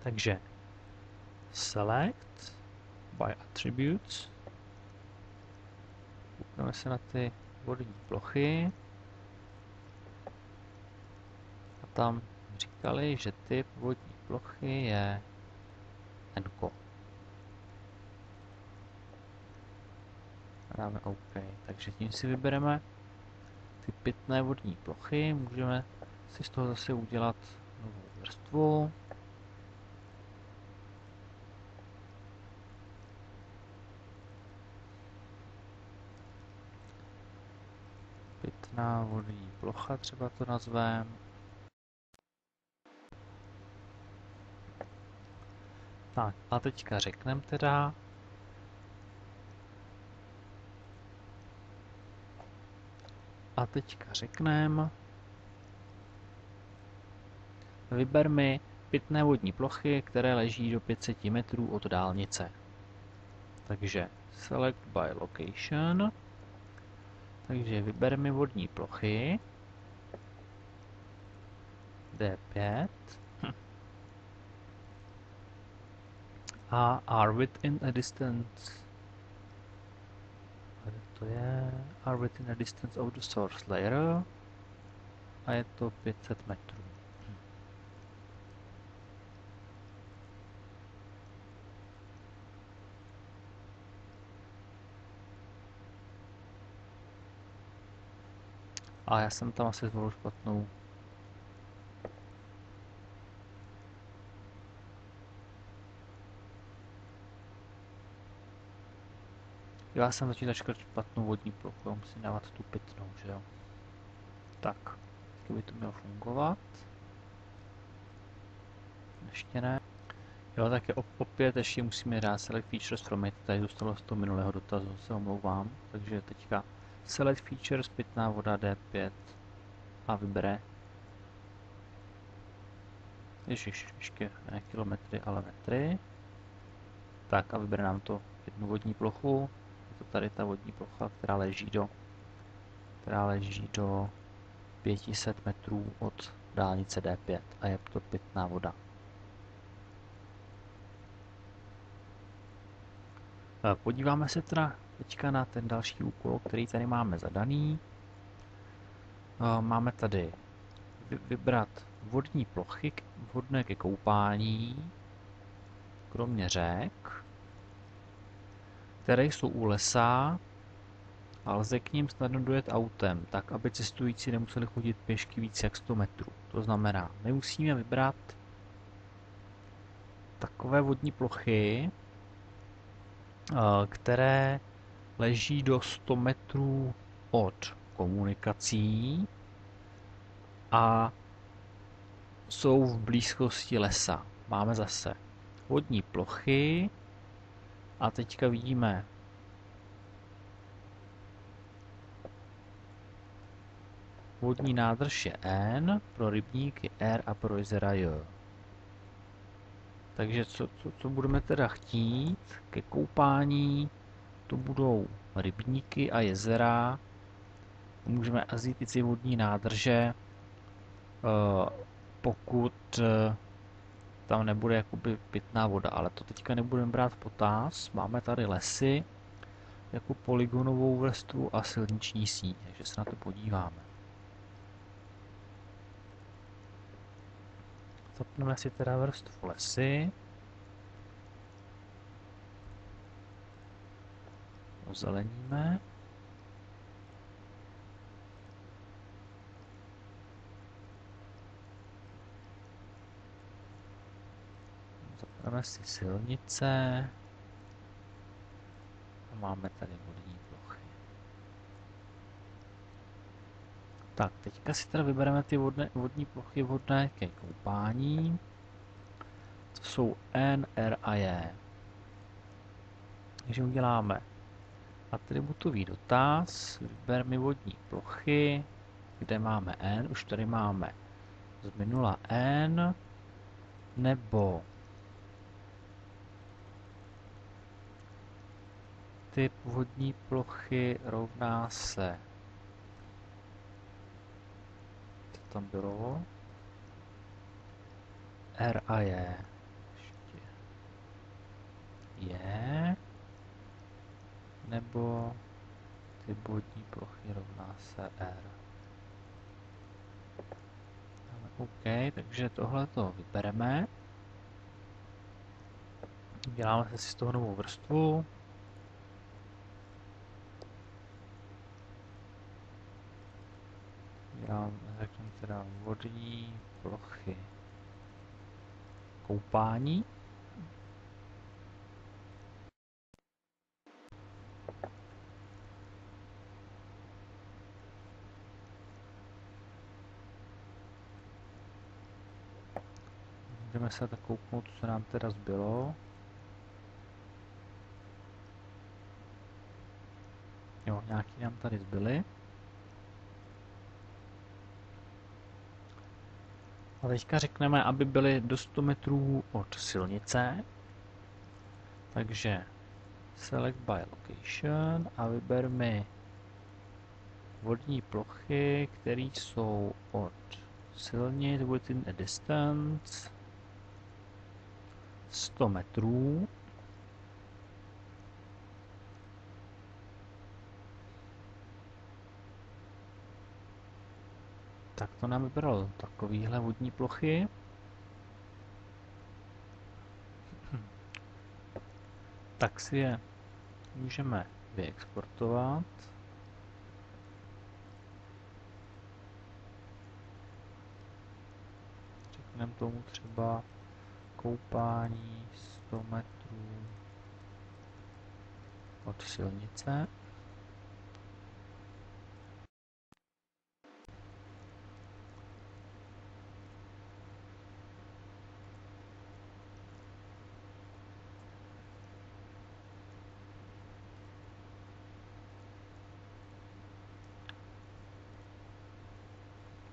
Takže select by attributes. Koukneme se na ty vodní plochy. A tam říkali, že typ vodní plochy je N. Dáme OK. Takže tím si vybereme ty pitné vodní plochy. Můžeme si z toho zase udělat novou vrstvu. Pitná vodní plocha třeba to nazveme. Tak a teďka řekneme teda, A teďka řekneme, vyber mi pitné vodní plochy, které leží do 500 metrů od dálnice. Takže select by location. Takže vyber mi vodní plochy. D5. A are within a distance. To je are within a distance of the source layer. A je to 500 metrů. A já jsem tam asi zvolil špatnou. Já jsem začítačka špatnou vodní plochu, musím dávat tu pitnou, že jo. Tak, teď by to mělo fungovat. Ještě ne. Jo, tak je opět ještě musíme dát select features from it, tady zůstalo z toho minulého dotazu, se omlouvám. Takže teďka select features, pitná voda D5 a vybere ještě ne kilometry, ale metry. Tak a vybere nám to jednu vodní plochu. Je to tady ta vodní plocha, která leží do 500 metrů od dálnice D5 a je to pitná voda. Podíváme se teda teďka na ten další úkol, který tady máme zadaný. Máme tady vybrat vodní plochy vhodné ke koupání, kromě řek, které jsou u lesa a lze k nim snadno dojet autem, tak aby cestující nemuseli chodit pěšky víc jak 100 metrů. To znamená, my musíme vybrat takové vodní plochy, které leží do 100 metrů od komunikací a jsou v blízkosti lesa. Máme zase vodní plochy a teďka vidíme vodní nádrž je N, pro rybníky R a pro jezera J. Takže co budeme teda chtít ke koupání, to budou rybníky a jezera. Můžeme vzít i vodní nádrže, pokud tam nebude jakoby pitná voda, ale to teďka nebudeme brát v potaz. Máme tady lesy jako polygonovou vrstvu a silniční síť, takže se na to podíváme. Zapneme si teda vrstvu lesy. Ozeleníme. Zapneme si silnice. A máme tady vodní plochy. Tak, teďka si teda vybereme ty vodní plochy vhodné ke koupání. To jsou N, R a J. Takže uděláme atributový dotaz, vyber mi vodní plochy, kde máme N, už tady máme z minula N, nebo typ vodní plochy rovná se, co tam bylo, R a J, ještě je, nebo typ vodní plochy rovná se R. OK, takže tohle to vybereme. Děláme si z toho novou vrstvu. Řekněme teda vodní plochy koupání. Můžeme se tak kouknout, co nám teda zbylo. Jo, nějaký nám tady zbyly. A teďka řekneme, aby byly do 100 metrů od silnice. Takže select by location a vyber mi vodní plochy, které jsou od silnic within a distance 100 metrů. Tak to nám vybralo takovýhle vodní plochy. Tak si je můžeme vyexportovat. Řekneme tomu třeba koupání 100 metrů od silnice.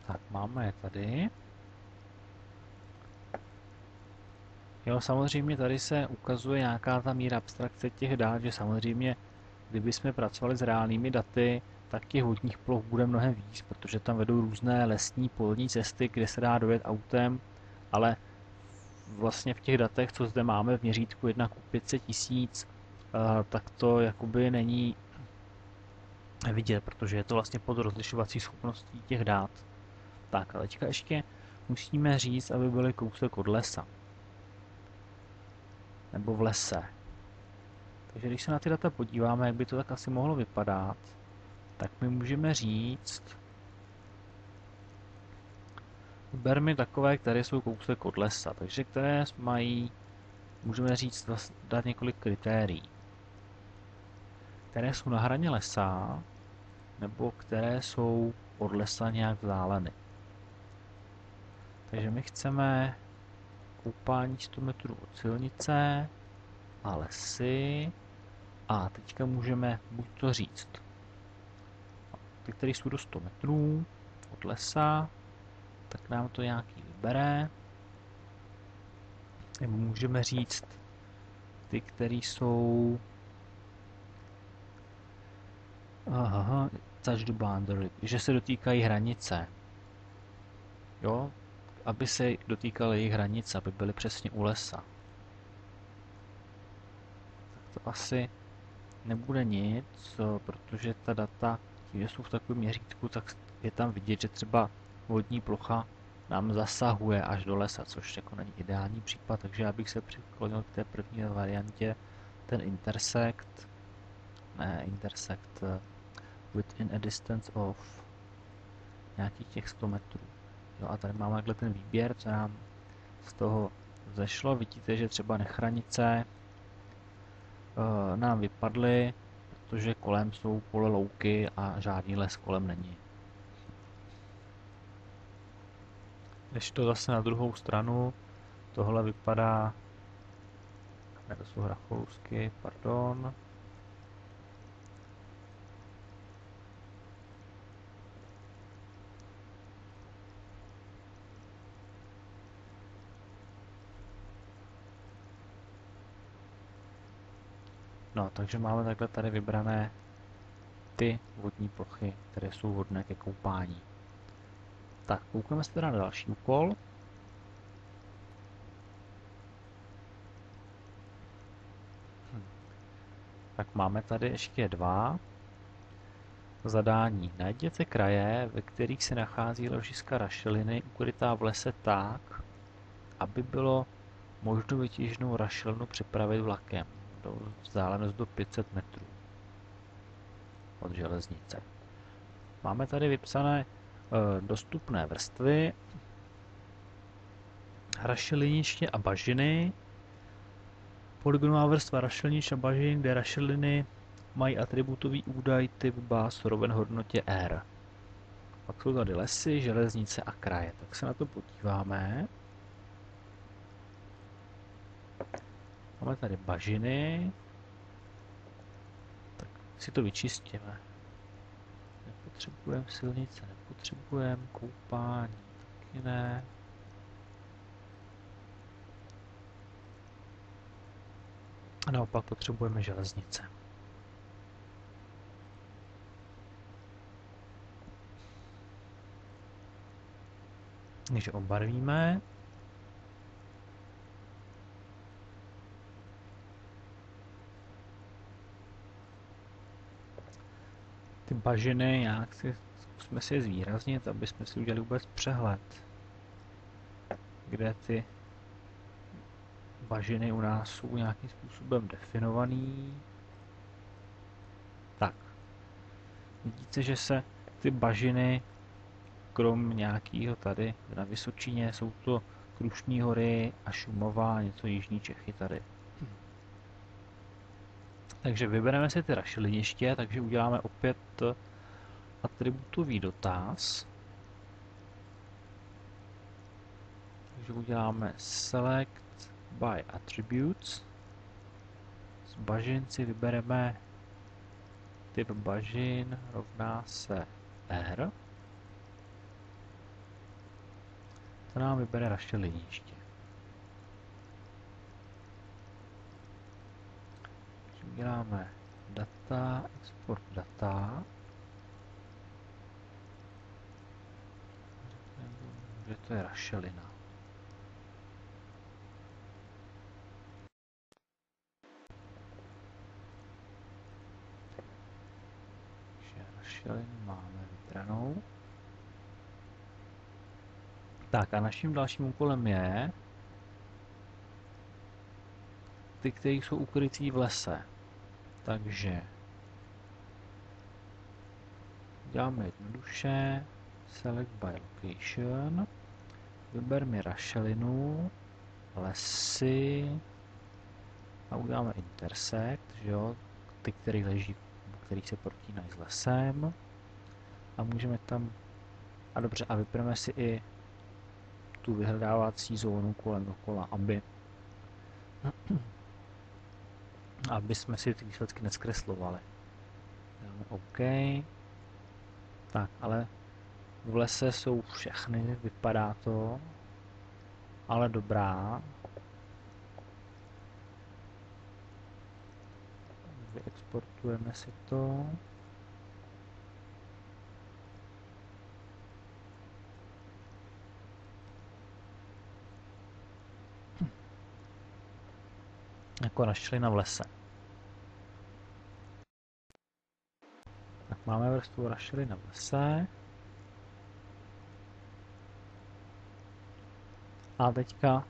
Tak máme je tady. Jo, samozřejmě tady se ukazuje nějaká ta míra abstrakce těch dat, že samozřejmě, kdyby jsme pracovali s reálnými daty, tak těch vodních ploch bude mnohem víc, protože tam vedou různé lesní polní cesty, kde se dá dojet autem, ale vlastně v těch datech, co zde máme v měřítku 1:500 000, tak to jakoby není vidět, protože je to vlastně pod rozlišovací schopností těch dat. Tak a teďka ještě musíme říct, aby byly kousek od lesa. Nebo v lese. Takže když se na ty data podíváme, jak by to tak asi mohlo vypadat, tak my můžeme říct, vyber mi takové, které jsou kousek od lesa. Takže které mají, můžeme říct, dát několik kritérií. Které jsou na hraně lesa, nebo které jsou od lesa nějak vzdáleny. Takže my chceme koupání 100 metrů od silnice a lesy. A teďka můžeme buď to říct, ty, které jsou do 100 metrů od lesa, tak nám to nějaký vybere. Nebo můžeme říct ty, které jsou touch the boundary, že se dotýkají hranice. Jo, aby se dotýkaly jejich hranice, aby byly přesně u lesa. Tak to asi nebude nic, protože ta data, tím, že jsou v takovém měřítku, tak je tam vidět, že třeba vodní plocha nám zasahuje až do lesa, což jako není ideální případ, takže já bych se přiklonil k té první variantě, ten intersect within a distance of nějakých těch 100 metrů. Jo, a tady máme takhle ten výběr, co nám z toho zešlo. Vidíte, že třeba nechranice nám vypadly, protože kolem jsou pole louky a žádný les kolem není. Když to zase na druhou stranu, tohle vypadá, ne, to jsou hracholousky, pardon. No, takže máme takhle tady vybrané ty vodní plochy, které jsou vhodné ke koupání. Tak, koukneme se teda na další úkol. Tak máme tady ještě dva zadání. Najděte kraje, ve kterých se nachází ložiska rašeliny ukrytá v lese tak, aby bylo možno vytěženou rašelinu přepravit vlakem do vzdálenost do 500 metrů od železnice. Máme tady vypsané dostupné vrstvy, rašeliniště a bažiny, polygonová vrstva rašelinišť a bažin, kde rašeliny mají atributový údaj typ bás roven hodnotě R. Pak jsou tady lesy, železnice a kraje. Tak se na to podíváme. Máme tady bažiny. Tak si to vyčistíme. Nepotřebujeme silnice, nepotřebujeme koupání, taky ne. A naopak potřebujeme železnice. Takže obarvíme. Ty bažiny nějak zkusíme si je zvýraznit, aby jsme si udělali vůbec přehled, kde ty bažiny u nás jsou nějakým způsobem definovaný. Tak. Vidíte, že se ty bažiny, krom nějakého tady na Vysočině, jsou to Krušní hory a Šumava a něco jižní Čechy tady. Takže vybereme si ty rašeliniště, takže uděláme opět atributový dotaz. Takže uděláme select by attributes. Z bažin si vybereme typ bažin rovná se R. To nám vybere rašeliniště. Takže uděláme data, export data. Že to je rašelina. Takže rašelinu máme vybranou. Tak a naším dalším úkolem je ty, které jsou ukrytý v lese. Takže děláme jednoduše select by location, vyber mi rašelinu, lesy a uděláme intersect, že jo, ty, které leží, který se protínají s lesem a můžeme tam, a dobře, a vybereme si i tu vyhledávací zónu kolem dokola, aby jsme si ty výsledky neskreslovali. Dáme OK. Tak, ale v lese jsou všechny, vypadá to, ale dobrá. Vyexportujeme si to. Jako rašelina v lese. Tak máme vrstvu rašelina v lese. A teďka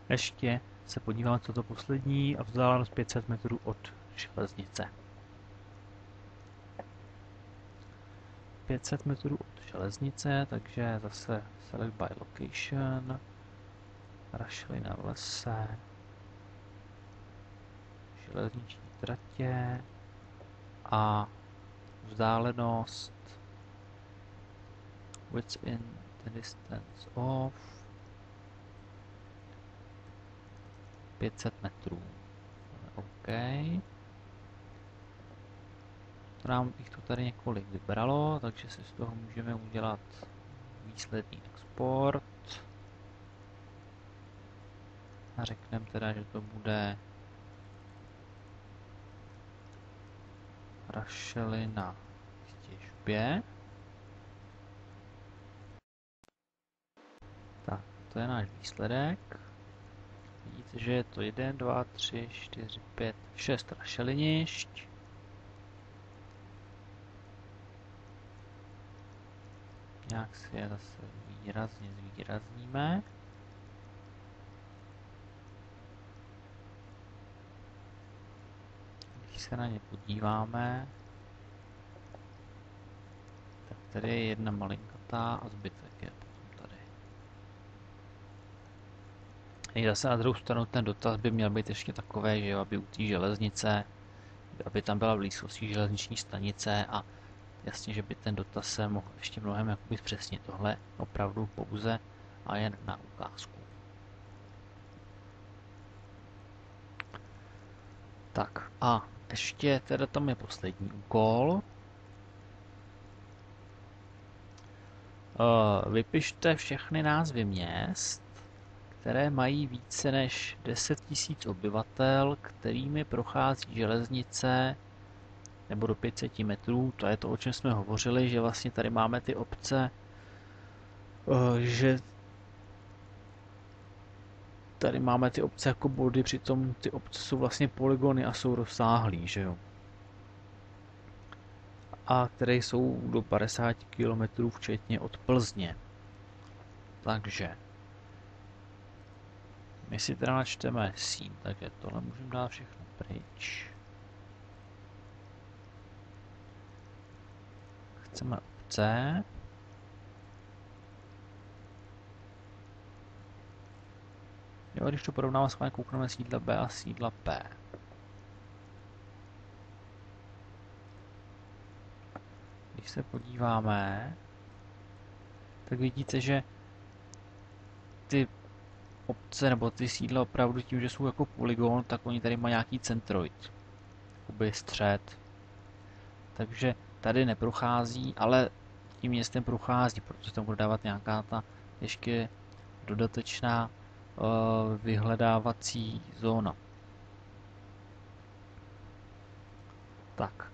ještě se podíváme, co to poslední a vzdálenost 500 metrů od železnice. 500 metrů od železnice, takže zase select by location, rašelina v lese, železniční tratě a vzdálenost within the distance of 500 metrů. OK. Nám jich to tady několik vybralo, takže si z toho můžeme udělat výsledný export. A řekneme teda, že to bude rašelina v těžbě. Tak, to je náš výsledek. Vidíte, že je to 1, 2, 3, 4, 5, 6 rašelinišť. Nějak si je zase výrazně zvýrazníme. Když se na ně podíváme, tak tady je jedna malinkatá a zbytek je potom tady. I zase na druhou stranu ten dotaz by měl být ještě takový, že aby u té železnice, aby tam byla v blízkosti železniční stanice a jasně, že by ten dotaz se mohl ještě mnohem jakoby přesně. Tohle opravdu pouze a jen na ukázku. Tak a ještě teda tam je poslední úkol. Vypište všechny názvy měst, které mají více než 10 000 obyvatel, kterými prochází železnice nebo do 500 metrů. To je to, o čem jsme hovořili, že vlastně tady máme ty obce, že tady máme ty obce jako body, přitom ty obce jsou vlastně polygony a jsou rozsáhlý, že jo. A které jsou do 50 km včetně od Plzně. Takže my si teda načteme sín, takže tohle můžeme dát všechno pryč. Chceme obce. Jo, když to porovnáme, schválně koukneme sídla B a sídla P. Když se podíváme, tak vidíte, že ty obce nebo ty sídla opravdu tím, že jsou jako polygon, tak oni tady mají nějaký centroid. Jakoby střed. Takže tady neprochází, ale tím městem prochází, protože tam bude dávat nějaká ta ještě dodatečná vyhledávací zóna. Tak.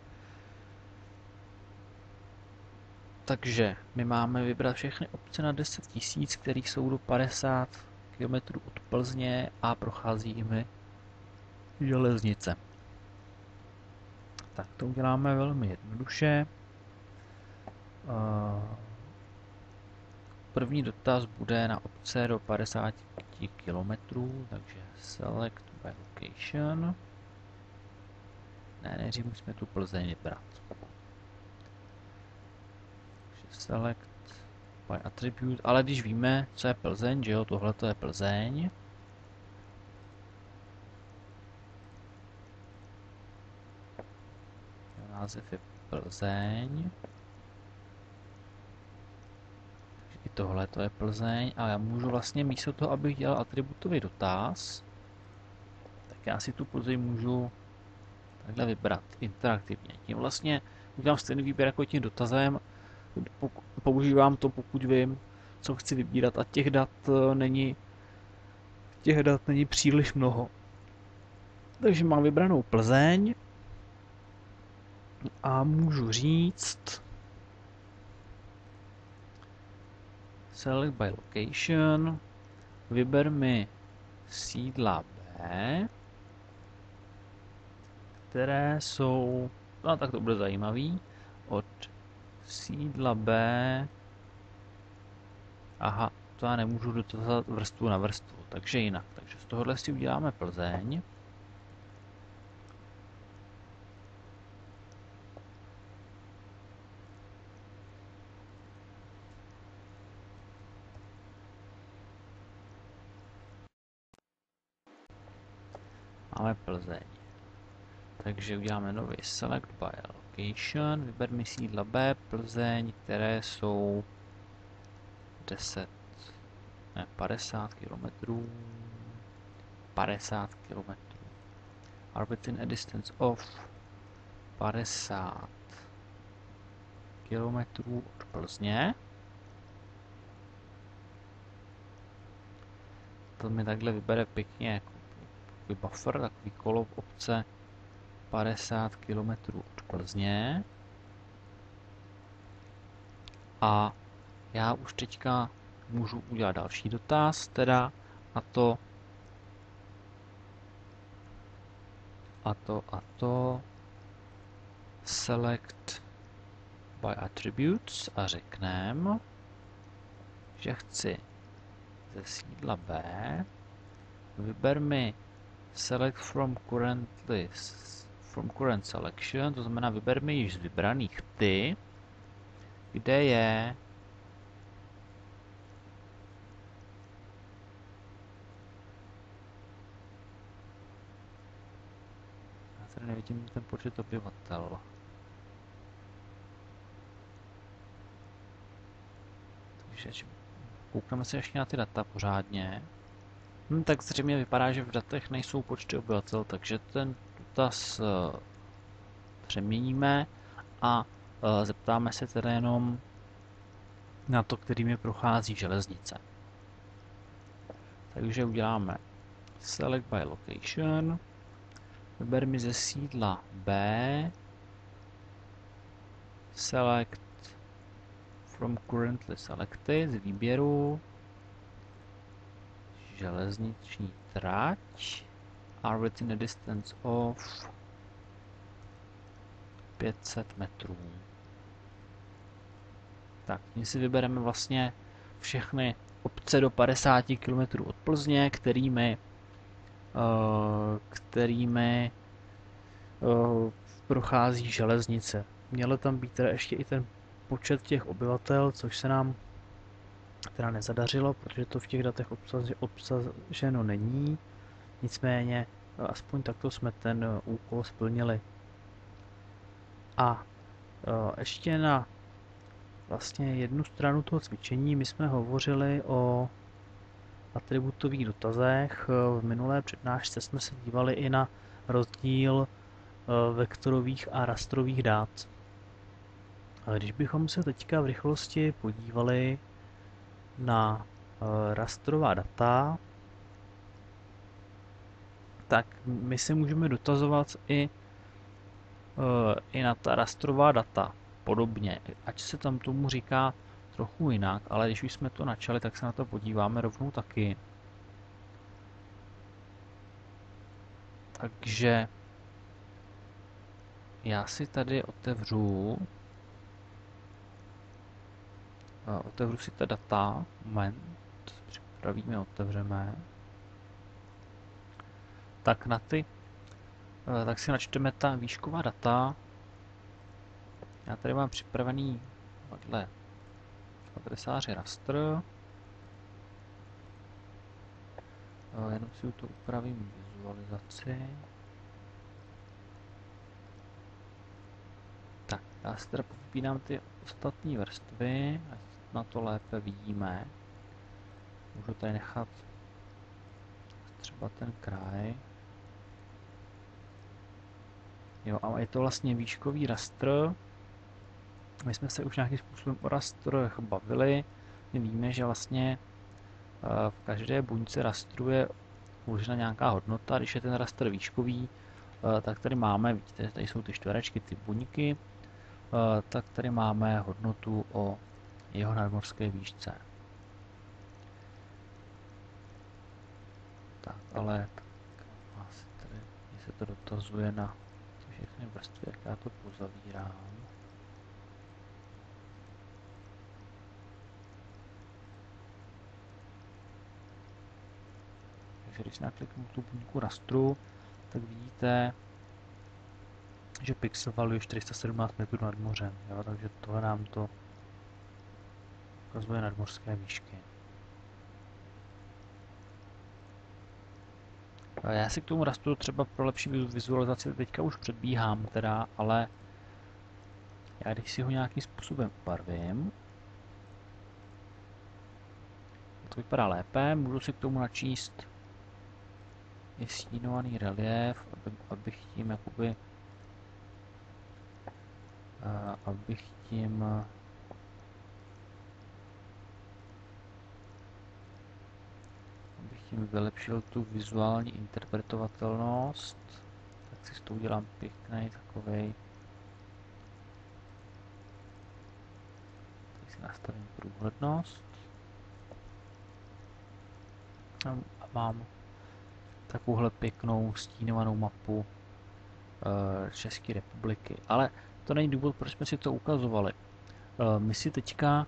Takže my máme vybrat všechny obce na 10 000, které jsou do 50 km od Plzně a prochází jimi železnice. Tak to uděláme velmi jednoduše. První dotaz bude na obce do 50 km, takže select by location. Ne, nejdřív musíme tu Plzeň vybrat. Select by attribute, ale když víme, co je Plzeň, že jo, tohle to je Plzeň. Název je Plzeň. I tohle to je Plzeň a já můžu vlastně místo toho, abych dělal atributový dotaz, tak já si tu Plzeň můžu takhle vybrat interaktivně. Tím vlastně udělám stejný výběr jako tím dotazem, používám to, pokud vím, co chci vybírat a těch dat není příliš mnoho. Takže mám vybranou Plzeň a můžu říct select by location, vyber mi sídla B, které jsou, no tak to bude zajímavý, od sídla B, aha, to já nemůžu dotazat vrstvu na vrstvu, takže jinak. Takže z tohohle si uděláme Plzeň. Máme Plzeň. Takže uděláme nový select by location, vyber mi sídla B, Plzeň, které jsou 50 km. 50 km. Are within a distance of 50 km od Plzně. To mi takhle vybere pěkně jako buffer, takový kolo obce 50 km od Plzně. A já už teďka můžu udělat další dotaz, teda a to select by attributes a řekneme, že chci ze sídla B, vyber mi select from current list, from current selection, to znamená vyber mi již z vybraných ty, kde je já tady nevidím ten počet obyvatel. Takže koukneme se ještě na ty data pořádně. Tak zřejmě vypadá, že v datech nejsou počty obyvatel, takže ten dotaz přeměníme a zeptáme se teda jenom na to, kterými prochází železnice. Takže uděláme select by location, vyber mi ze sídla B, select from currently selected, z výběru, železniční trať, are within a distance of 500 metrů. Tak, my si vybereme vlastně všechny obce do 50 km od Plzně, kterými prochází železnice. Mělo tam být teda ještě i ten počet těch obyvatel, což se nám teda nezadařilo, protože to v těch datech obsaženo není. Nicméně aspoň takto jsme ten úkol splnili. A ještě na vlastně jednu stranu toho cvičení my jsme hovořili o atributových dotazech. V minulé přednášce jsme se dívali i na rozdíl vektorových a rastrových dat. Ale když bychom se teďka v rychlosti podívali na rastrová data, tak my si můžeme dotazovat i na ta rastrová data podobně, ať se tam tomu říká trochu jinak, ale když už jsme to načali, tak se na to podíváme rovnou taky. Takže já si tady otevřu si ta data, moment, připravíme, otevřeme. Tak tak si načteme ta výšková data. Já tady mám připravený takhle adresáři rastr. Jenom si to upravím vizualizaci. Tak, já si teda vypínám ty ostatní vrstvy, ať na to lépe vidíme. Můžu tady nechat třeba ten kraj. Jo, a je to vlastně výškový rastr. My jsme se už nějakým způsobem o rastrech bavili. My víme, že vlastně v každé buňce rastru je uložena nějaká hodnota. Když je ten rastr výškový, tak tady máme, vidíte, tady jsou ty čtverečky, ty buňky, tak tady máme hodnotu o jeho nadmořské výšce. Tak, ale asi tady se to dotazuje na všechny vrstvy, jak já to pozavírám. Takže když nakliknu tu buňku rastru, tak vidíte, že pixel value je 417 metrů nad mořem. Jo? Takže tohle nám to ukazuje nadmořské výšky. Já si k tomu rastru třeba pro lepší vizualizaci teďka už předbíhám teda, ale já když si ho nějakým způsobem ubarvím, to vypadá lépe, můžu si k tomu načíst i stínovaný relief, abych tím jakoby vylepšil tu vizuální interpretovatelnost. Tak si s tou udělám pěkný takovej. Tady si nastavím průhlednost. A mám takovouhle pěknou stínovanou mapu České republiky. Ale to není důvod, proč jsme si to ukazovali. My si teďka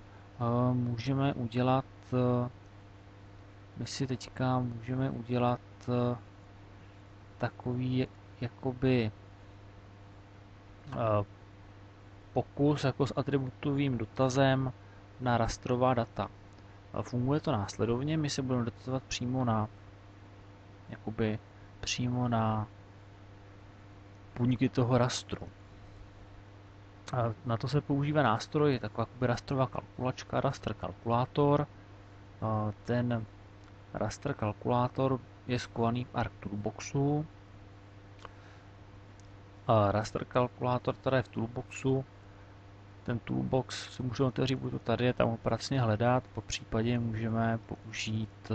můžeme udělat takový jakoby pokus jako s atributovým dotazem na rastrová data. Funguje to následovně, my se budeme dotazovat přímo na buňky toho rastru. A na to se používá nástroj, taková jakoby rastrová kalkulačka, raster kalkulátor. Ten raster kalkulátor je skovaný v ARC Toolboxu. Raster kalkulátor tady je v Toolboxu. Ten Toolbox si můžeme otevřít, buď to tady, je tam ho pracně hledat, po případě můžeme použít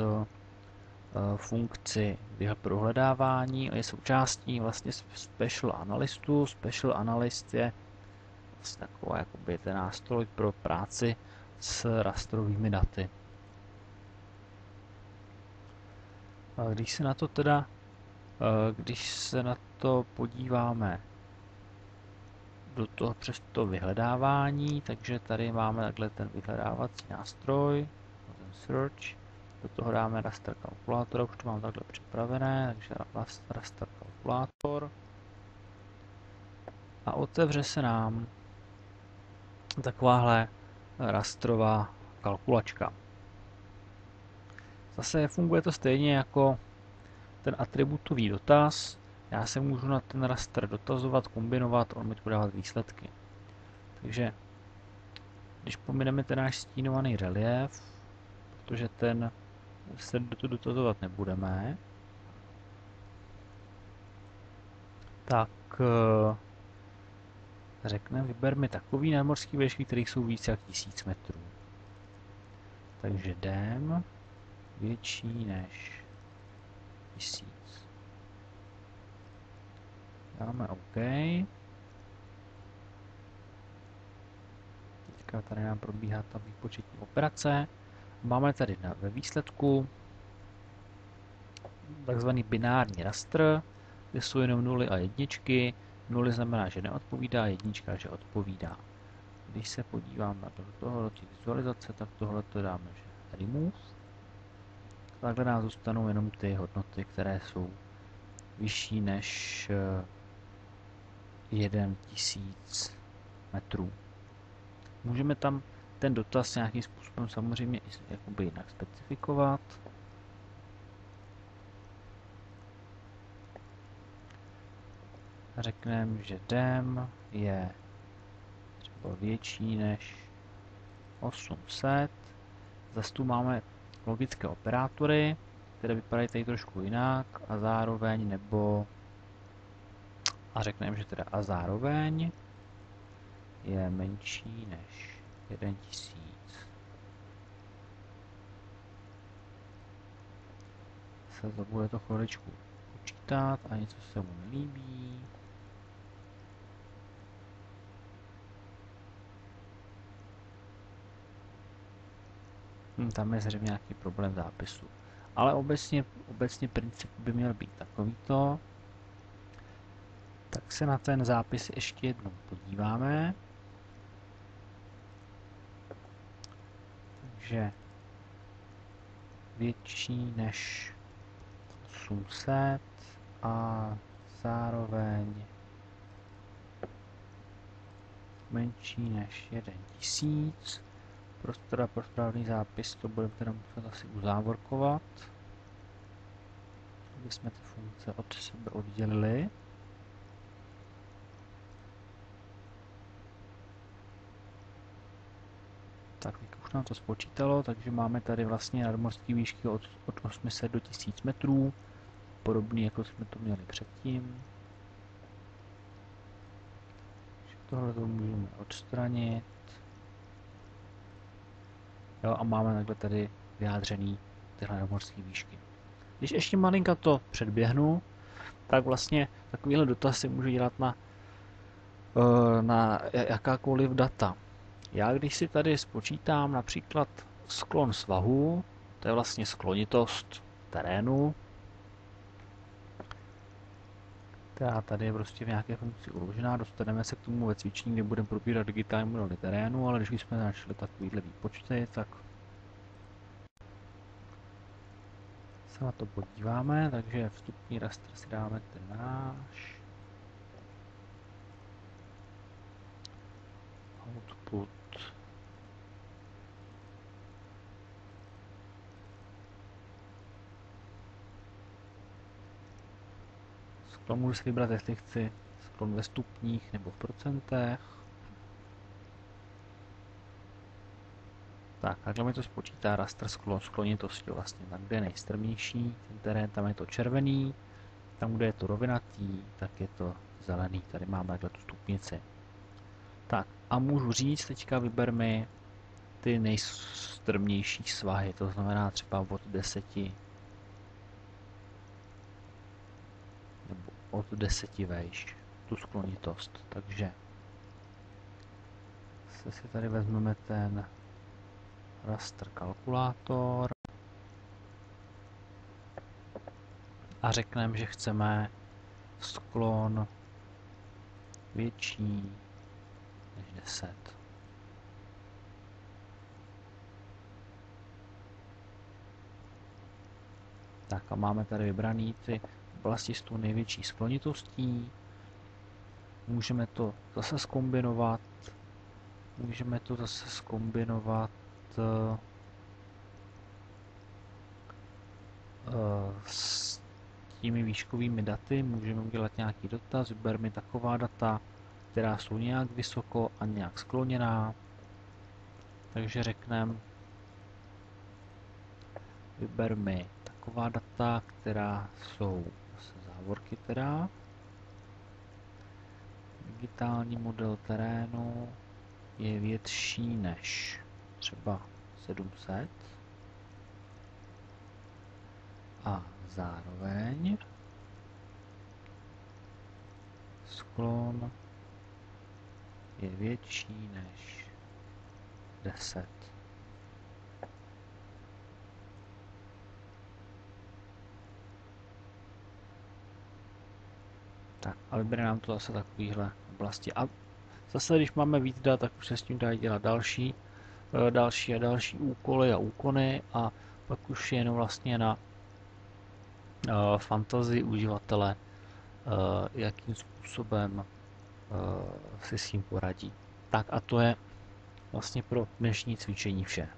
funkci prohledávání a je součástí vlastně Special Analystu. Special Analyst je vlastně taková jakoby ten nástroj pro práci s rastrovými daty. A když se na to podíváme do toho přes to vyhledávání, takže tady máme takhle ten vyhledávací nástroj, ten search, do toho dáme raster kalkulátor, už to mám takhle připravené, takže raster kalkulátor a otevře se nám takováhle rastrová kalkulačka. Zase funguje to stejně jako ten atributový dotaz. Já se můžu na ten raster dotazovat, kombinovat, on mi tu dávat výsledky. Takže když pomineme ten náš stínovaný relief, protože ten se dotazovat nebudeme, tak řekneme, vyber mi takový nadmořský výšky, které jsou více jak 1000 metrů. Takže dem větší než 1000. Dáme OK. Teďka tady nám probíhá ta výpočetní operace. Máme tady ve výsledku takzvaný binární rastr, kde jsou jenom nuly a jedničky. Nuly znamená, že neodpovídá, jednička, že odpovídá. Když se podívám na do těch vizualizace, tak tohle to dáme, že remove. Takhle nám zůstanou jenom ty hodnoty, které jsou vyšší než 1000 metrů. Můžeme tam ten dotaz nějakým způsobem samozřejmě jakoby jinak specifikovat. Řekneme, že dem je třeba větší než 800. Zase tu máme logické operátory, které vypadají tady trošku jinak a zároveň nebo a řekneme, že teda a zároveň je menší než 1000. Se to bude to chviličku počítat a něco se mu nelíbí. Tam je zřejmě nějaký problém zápisu. Ale obecně princip by měl být takovýto. Tak se na ten zápis ještě jednou podíváme. Takže větší než 800 a zároveň menší než 1000. Pro správný zápis to budeme teda muset asi uzávorkovat, aby jsme ty funkce od sebe oddělili. Tak, už nám to spočítalo, takže máme tady vlastně nadmořské výšky od 800 do 1000 metrů, podobný jako jsme to měli předtím. Tohle to můžeme odstranit. Jo, a máme takhle tady vyjádřený tyhle nadmořské výšky. Když ještě malinka to předběhnu, tak vlastně takovýhle dotaz se může dělat na jakákoliv data. Já když si tady spočítám například sklon svahu, to je vlastně sklonitost terénu, která tady je prostě v nějaké funkci uložená, dostaneme se k tomu ve cvičení, kde budeme probírat digitální modely terénu, ale když jsme našli takovýhle výpočty, tak se na to podíváme, takže vstupní rastr si dáme ten náš output. Sklon můžu si vybrat, jestli chci sklon ve stupních nebo v procentech. Tak, takhle mi to spočítá rastr sklonitosti vlastně. Tam, kde je nejstrmější ten terén, tam je to červený. Tam, kde je to rovinatý, tak je to zelený. Tady máme takhle tu stupnici. Tak, a můžu říct, teďka vyber mi ty nejstrmější svahy, to znamená třeba od 10 od 10 vejš, tu sklonitost. Takže si tady vezmeme ten raster kalkulátor a řekneme, že chceme sklon větší než 10. Tak a máme tady vybraný ty oblasti s tou největší sklonitostí. Můžeme to zase zkombinovat. S těmi výškovými daty. Můžeme udělat nějaký dotaz. Vyber mi taková data, která jsou nějak vysoko a nějak skloněná. Takže řekneme, vyber mi taková data, která jsou závorky teda. Digitální model terénu je větší než třeba 700 a zároveň sklon je větší než 10. Tak a vybere nám to zase takovýhle oblasti. A zase, když máme víc dat, tak už se s tím dají dělat další a další úkoly a úkony a pak už je jenom vlastně na fantazii uživatele, jakým způsobem si s tím poradí. Tak a to je vlastně pro dnešní cvičení vše.